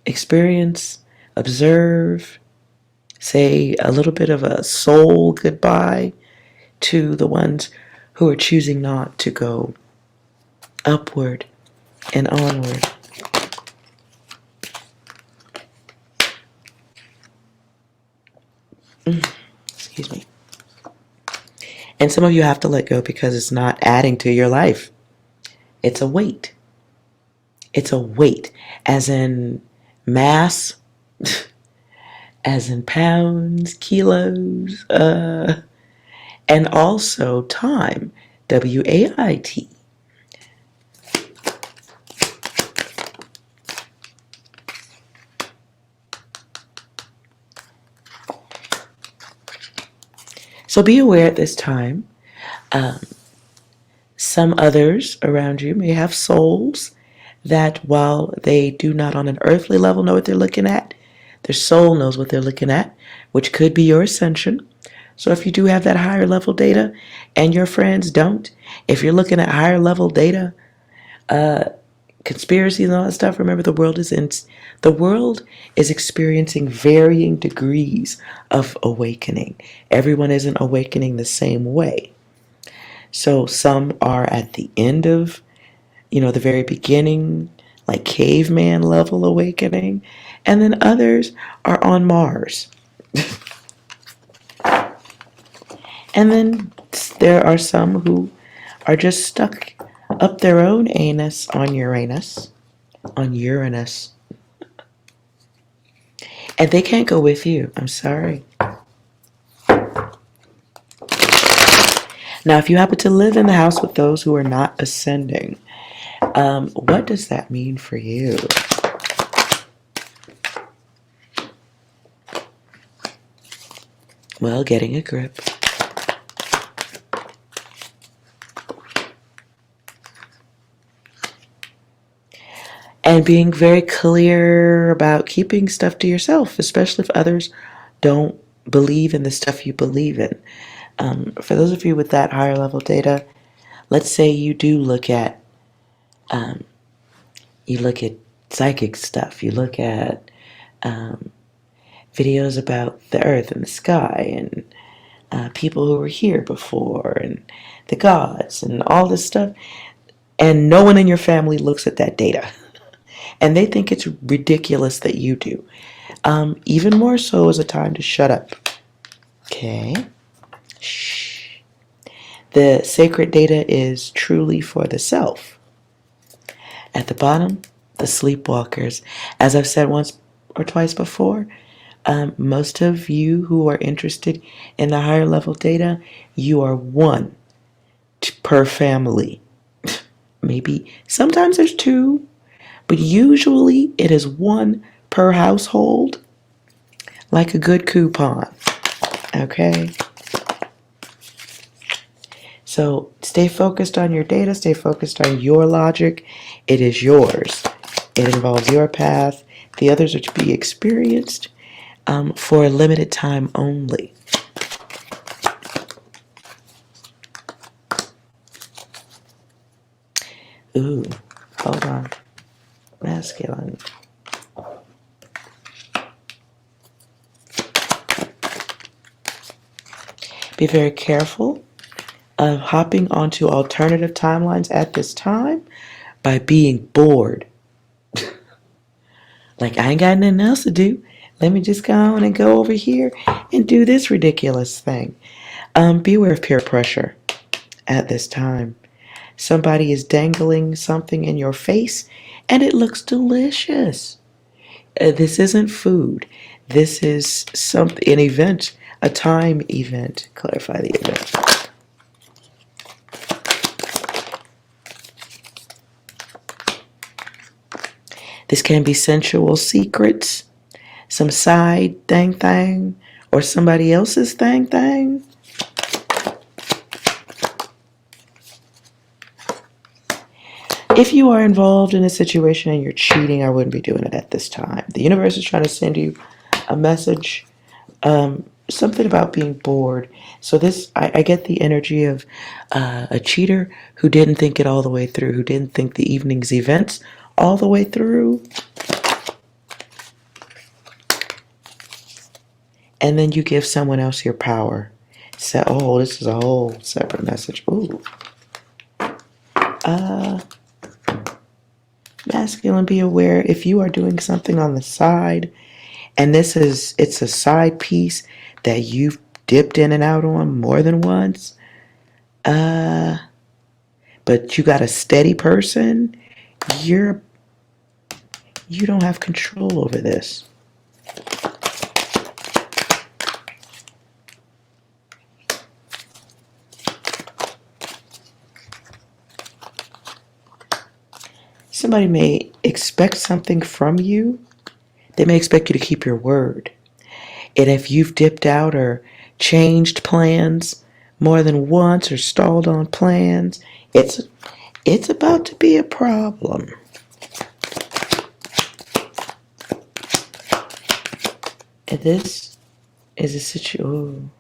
experience, observe, say a little bit of a soul goodbye to the ones who are choosing not to go upward and onward. Excuse me. And some of you have to let go because it's not adding to your life. It's a weight. It's a weight, as in mass, as in pounds, kilos, and also time, W-A-I-T. So be aware at this time. Some others around you may have souls that, while they do not on an earthly level know what they're looking at, their soul knows what they're looking at, which could be your ascension. So if you do have that higher level data and your friends don't, if you're looking at higher level data, conspiracies and all that stuff, remember the world is experiencing varying degrees of awakening. Everyone isn't awakening the same way. So some are at the end of, the very beginning, like caveman level awakening, and then others are on Mars. And then there are some who are just stuck up their own anus on Uranus. And they can't go with you. I'm sorry. Now, if you happen to live in the house with those who are not ascending, what does that mean for you? Well, getting a grip. And being very clear about keeping stuff to yourself, especially if others don't believe in the stuff you believe in. For those of you with that higher level data, let's say you do look at psychic stuff. You look at videos about the earth and the sky and people who were here before and the gods and all this stuff. And no one in your family looks at that data. And they think it's ridiculous that you do. Even more so is a time to shut up. Okay. Shh. The sacred data is truly for the self. At the bottom, the sleepwalkers. As I've said once or twice before, most of you who are interested in the higher level data, you are one per family. Maybe sometimes there's two, but usually it is one per household, like a good coupon. Okay? So stay focused on your data, stay focused on your logic. It is yours. It involves your path. The others are to be experienced for a limited time only. Ooh, hold on. Masculine. Be very careful of hopping onto alternative timelines at this time by being bored. Like, I ain't got nothing else to do. Let me just go on and go over here and do this ridiculous thing. Be aware of peer pressure at this time. Somebody is dangling something in your face and it looks delicious. This isn't food. This is an event, a time event. Clarify the event. This can be sensual secrets, some side thing, or somebody else's thing. If you are involved in a situation and you're cheating, I wouldn't be doing it at this time. The universe is trying to send you a message, something about being bored. So this, I get the energy of a cheater who didn't think it all the way through, who didn't think the evening's events all the way through. And then you give someone else your power. So, oh, this is a whole separate message. Ooh. Masculine, be aware if you are doing something on the side, and it's a side piece that you've dipped in and out on more than once, but you got a steady person, you don't have control over this. Somebody may expect something from you. They may expect you to keep your word. And if you've dipped out or changed plans more than once or stalled on plans, it's about to be a problem. And this is a situation.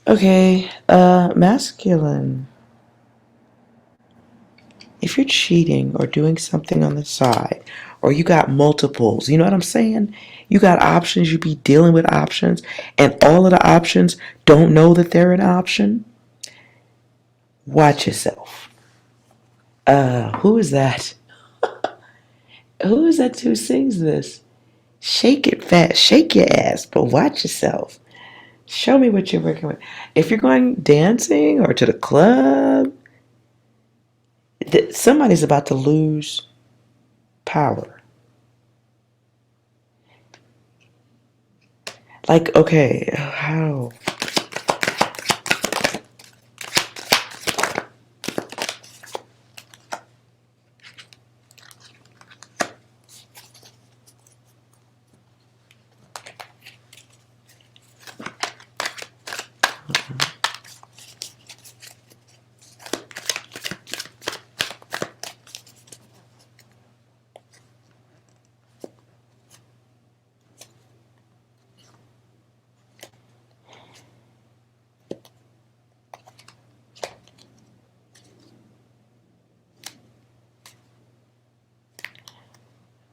Okay, masculine. If you're cheating or doing something on the side, or you got multiples, you know what I'm saying? You got options, you be dealing with options, and all of the options don't know that they're an option. Watch yourself. Who is that? Who is that who sings this? Shake it fast, shake your ass, but watch yourself. Show me what you're working with. If you're going dancing or to the club, somebody's about to lose power. Like, okay, how?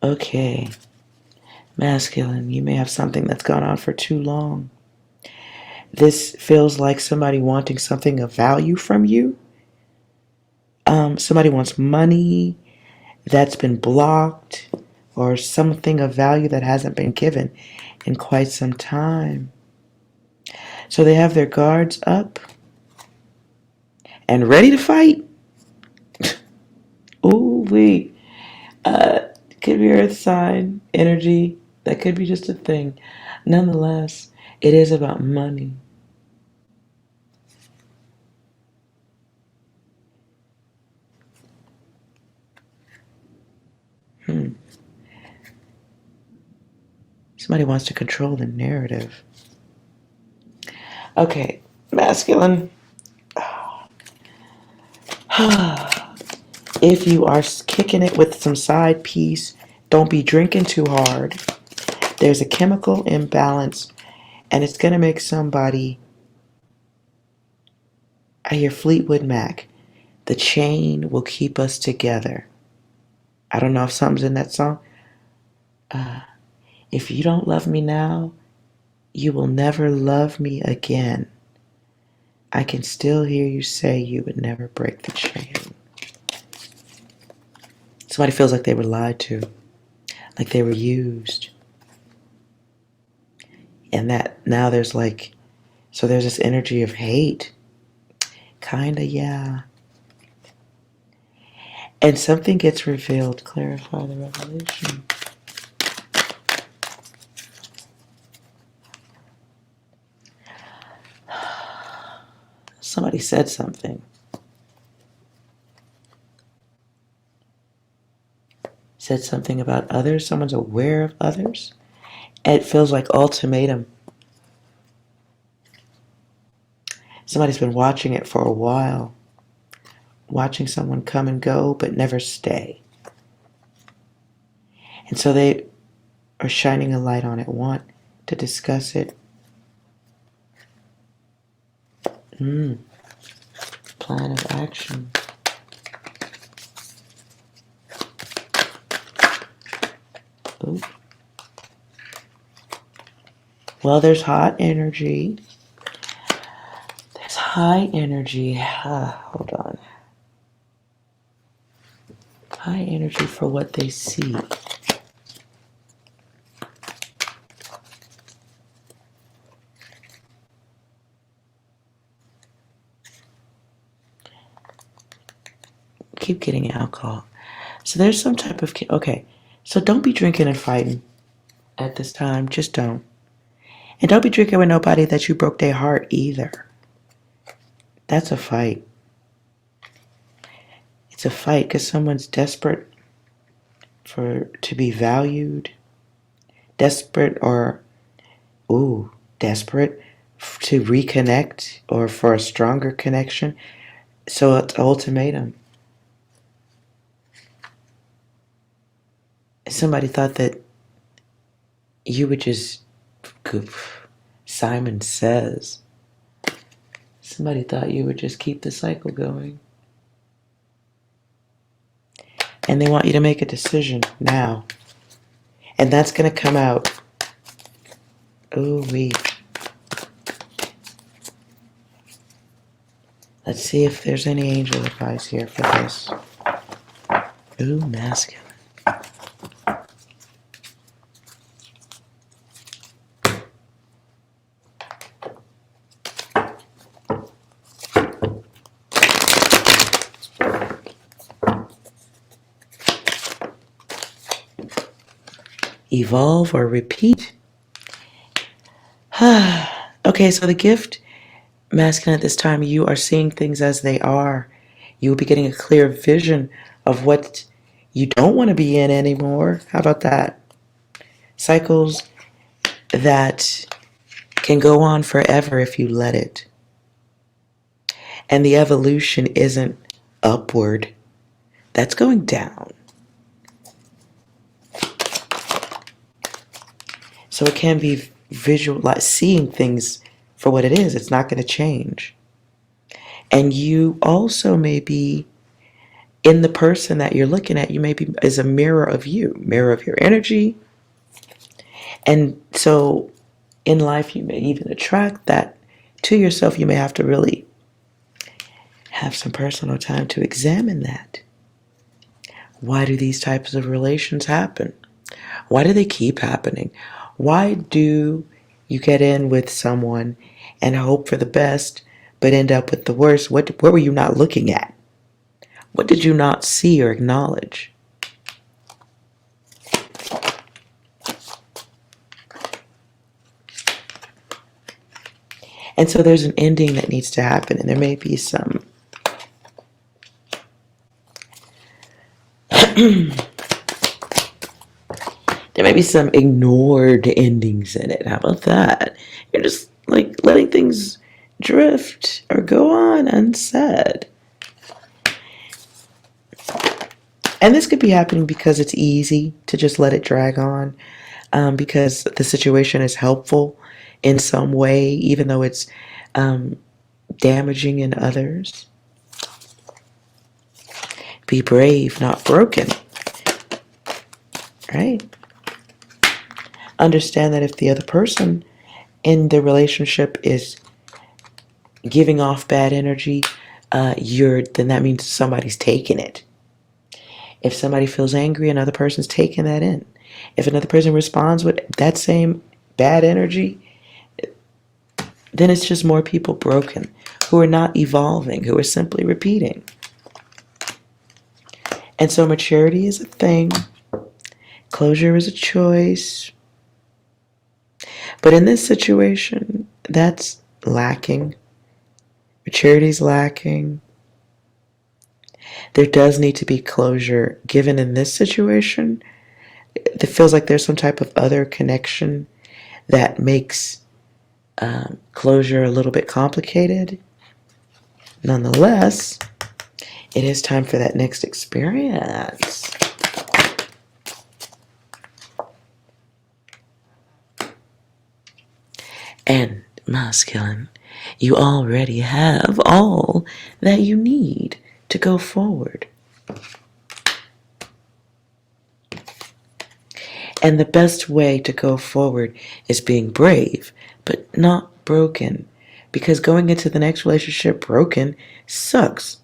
Okay, masculine, you may have something that's gone on for too long. This feels like somebody wanting something of value from you. Somebody wants money that's been blocked, or something of value that hasn't been given in quite some time. So they have their guards up and ready to fight. Ooh, wee. Could be earth sign, energy. That could be just a thing. Nonetheless, it is about money. Somebody wants to control the narrative. Okay, masculine. If you are kicking it with some side piece, don't be drinking too hard. There's a chemical imbalance, and it's going to make somebody... I hear Fleetwood Mac. The chain will keep us together. I don't know if something's in that song. If you don't love me now, you will never love me again. I can still hear you say you would never break the chain. Somebody feels like they were lied to, like they were used. And that now there's like, so there's this energy of hate. Kinda, yeah. And something gets revealed. Clarify the revelation. Somebody said something. Said something about others. Someone's aware of others. And it feels like ultimatum. Somebody's been watching it for a while. Watching someone come and go, but never stay. And so they are shining a light on it, want to discuss it. Plan of action. Ooh. Well, there's hot energy. There's high energy. Hold on. High energy for what they see. Keep getting alcohol. So there's some type of... Okay, so don't be drinking and fighting at this time. Just don't. And don't be drinking with nobody that you broke their heart either. That's a fight. It's a fight because someone's desperate to be valued. Desperate to reconnect or for a stronger connection. So it's ultimatum. Somebody thought that you would just goof. Simon Says. Somebody thought you would just keep the cycle going. And they want you to make a decision now. And that's going to come out. Ooh-wee. Let's see if there's any angel advice here for this. Ooh, masculine. Evolve or repeat. Okay, so the gift, masculine, at this time, you are seeing things as they are. You will be getting a clear vision of what you don't want to be in anymore. How about that? Cycles that can go on forever if you let it. And the evolution isn't upward. That's going down. So it can be visual, like seeing things for what it is. It's not going to change. And you also may be in the person that you're looking at. You may be as a mirror of you, mirror of your energy. And so in life, you may even attract that to yourself. You may have to really have some personal time to examine that. Why do these types of relations happen? Why do they keep happening? Why do you get in with someone and hope for the best, but end up with the worst? What were you not looking at? What did you not see or acknowledge? And so there's an ending that needs to happen, and there may be some There may be some ignored endings in it. How about that? You're just like letting things drift or go on unsaid. And this could be happening because it's easy to just let it drag on, because the situation is helpful in some way, even though it's damaging in others. Be brave, not broken. Right? Understand that if the other person in the relationship is giving off bad energy, then that means somebody's taking it. If somebody feels angry, another person's taking that in. If another person responds with that same bad energy, then it's just more people broken who are not evolving, who are simply repeating. And so maturity is a thing. Closure is a choice. But in this situation, that's lacking. Maturity is lacking. There does need to be closure given in this situation. It feels like there's some type of other connection that makes closure a little bit complicated. Nonetheless, it is time for that next experience. And masculine, you already have all that you need to go forward. And the best way to go forward is being brave, but not broken. Because going into the next relationship broken sucks.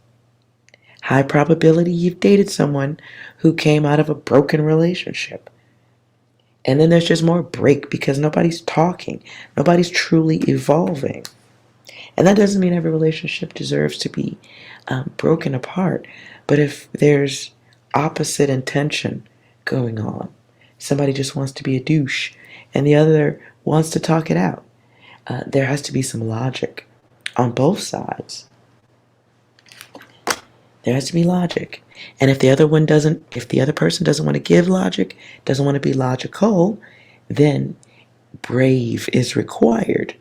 High probability you've dated someone who came out of a broken relationship. And then there's just more break because nobody's talking. Nobody's truly evolving. And that doesn't mean every relationship deserves to be broken apart. But if there's opposite intention going on, somebody just wants to be a douche and the other wants to talk it out, there has to be some logic on both sides. There has to be logic. And if the other person doesn't want to give logic, doesn't want to be logical, then brave is required.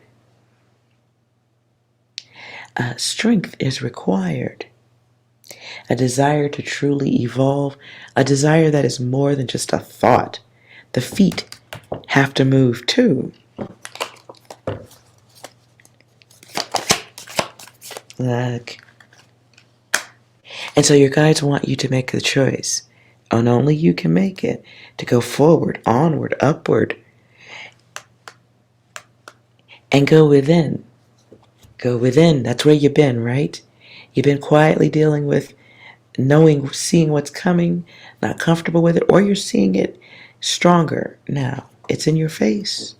Strength is required. A desire to truly evolve, a desire that is more than just a thought. The feet have to move too. And so your guides want you to make the choice, and only you can make it, to go forward, onward, upward, and go within. Go within. That's where you've been, right? You've been quietly dealing with seeing what's coming, not comfortable with it, or you're seeing it stronger now. It's in your face.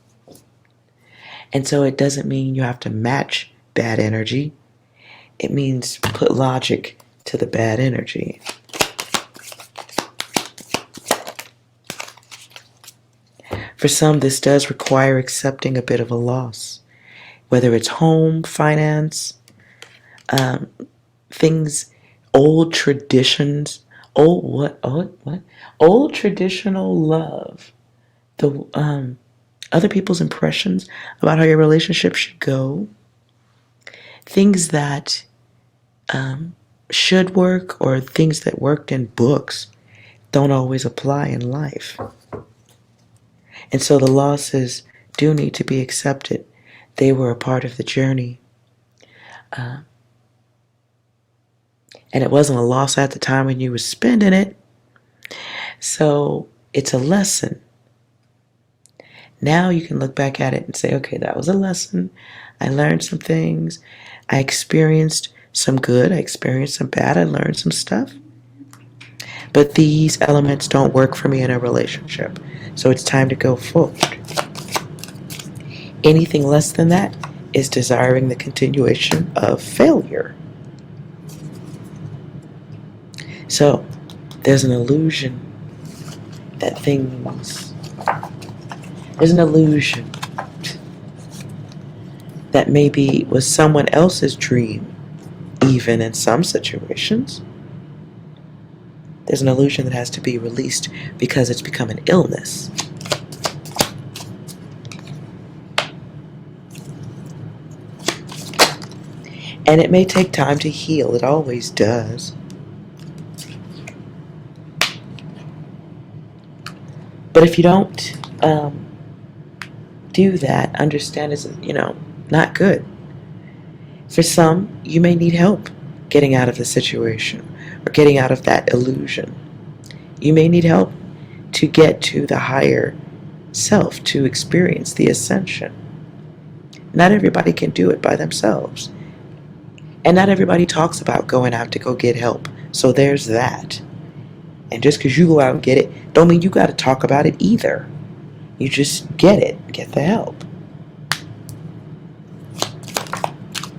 And so it doesn't mean you have to match bad energy. It means put logic to the bad energy. For some, this does require accepting a bit of a loss, whether it's home, finance, things, old traditions, old traditional love, the other people's impressions about how your relationship should go, things that should work or things that worked in books don't always apply in life. And so the losses do need to be accepted. They were a part of the journey. And it wasn't a loss at the time when you were spending it. So it's a lesson. Now you can look back at it and say, okay, that was a lesson. I learned some things. I experienced some good. I experienced some bad. I learned some stuff. But these elements don't work for me in a relationship. So it's time to go forward. Anything less than that is desiring the continuation of failure. So there's an illusion that that maybe was someone else's dream, even in some situations. There's an illusion that has to be released because it's become an illness. And it may take time to heal. It always does. But if you don't do that, understand it's, not good. For some, you may need help getting out of the situation or getting out of that illusion. You may need help to get to the higher self, to experience the ascension. Not everybody can do it by themselves. And not everybody talks about going out to go get help. So there's that. And just because you go out and get it, don't mean you got to talk about it either. You just get it. Get the help.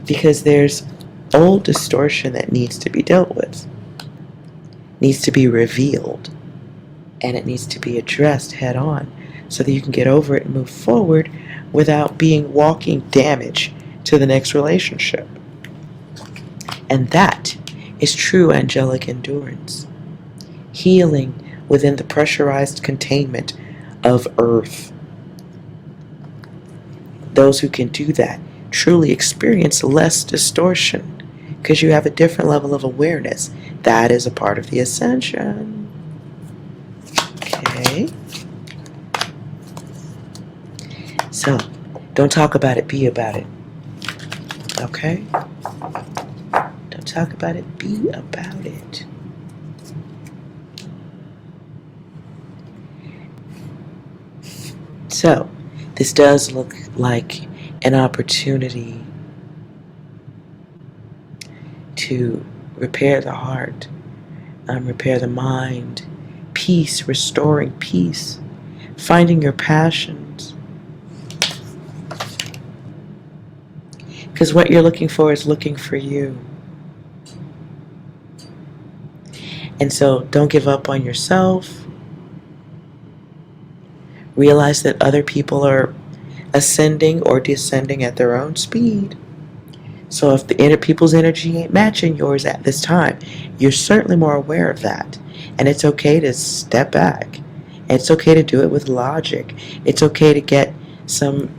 Because there's old distortion that needs to be dealt with. Needs to be revealed. And it needs to be addressed head on so that you can get over it and move forward without being walking damage to the next relationship. And that is true angelic endurance. Healing within the pressurized containment of earth. Those who can do that truly experience less distortion because you have a different level of awareness. That is a part of the ascension. Okay. So, don't talk about it, be about it. Okay? Don't talk about it, be about it. So, this does look like an opportunity to repair the heart, repair the mind, peace, restoring peace, finding your passions. Because what you're looking for is looking for you. And so don't give up on yourself. Realize that other people are ascending or descending at their own speed. So if the inner people's energy ain't matching yours at this time, you're certainly more aware of that. And it's okay to step back. It's okay to do it with logic. It's okay to get some,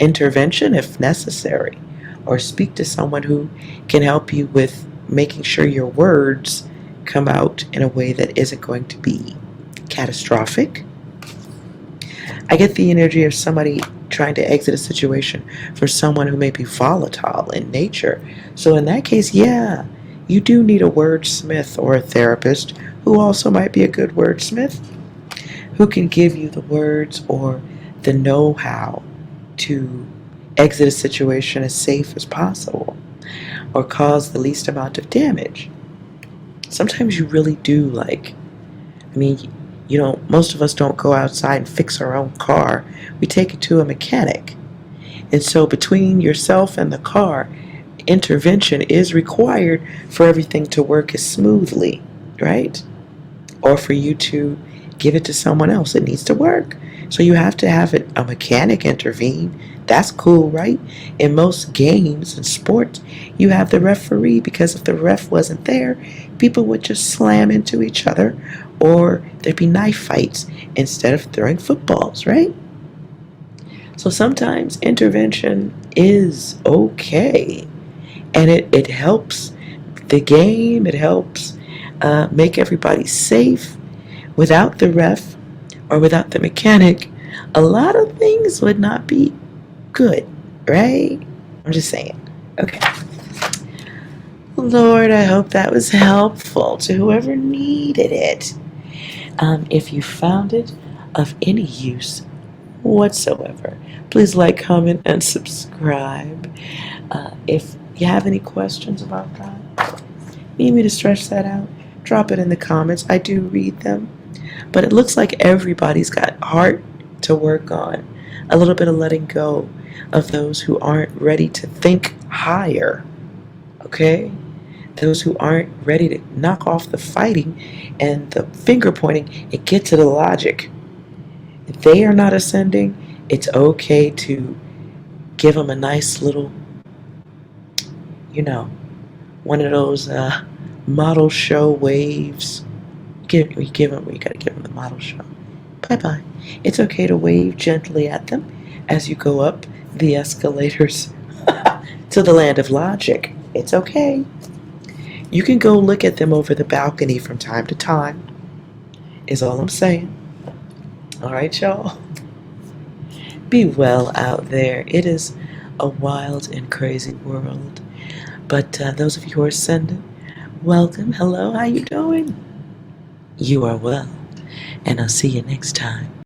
intervention if necessary. Or speak to someone who can help you with making sure your words come out in a way that isn't going to be catastrophic. I get the energy of somebody trying to exit a situation for someone who may be volatile in nature. So in that case, yeah, you do need a wordsmith or a therapist who also might be a good wordsmith, who can give you the words or the know-how to exit a situation as safe as possible or cause the least amount of damage. Sometimes you really do most of us don't go outside and fix our own car. We take it to a mechanic. And so between yourself and the car, intervention is required for everything to work as smoothly, right? Or for you to give it to someone else. It needs to work. So you have to have a mechanic intervene. That's cool, right? In most games and sports, you have the referee, because if the ref wasn't there, people would just slam into each other, or there'd be knife fights instead of throwing footballs, right? So sometimes intervention is okay, and it helps the game. It helps make everybody safe. Without the ref or without the mechanic, a lot of things would not be good, right? I'm just saying. Okay. Lord, I hope that was helpful to whoever needed it. If you found it of any use whatsoever, please like, comment, and subscribe. If you have any questions about that, need me to stretch that out, drop it in the comments. I do read them. But it looks like everybody's got heart to work on. A little bit of letting go of those who aren't ready to think higher. Okay? Those who aren't ready to knock off the fighting and the finger pointing and get to the logic. If they are not ascending, it's okay to give them a nice little, one of those model show waves. You gotta give them the model show. Bye-bye. It's okay to wave gently at them as you go up the escalators to the land of logic. It's okay. You can go look at them over the balcony from time to time, is all I'm saying. All right, y'all? Be well out there. It is a wild and crazy world. But those of you who are sending, welcome. Hello, how you doing? You are well. And I'll see you next time.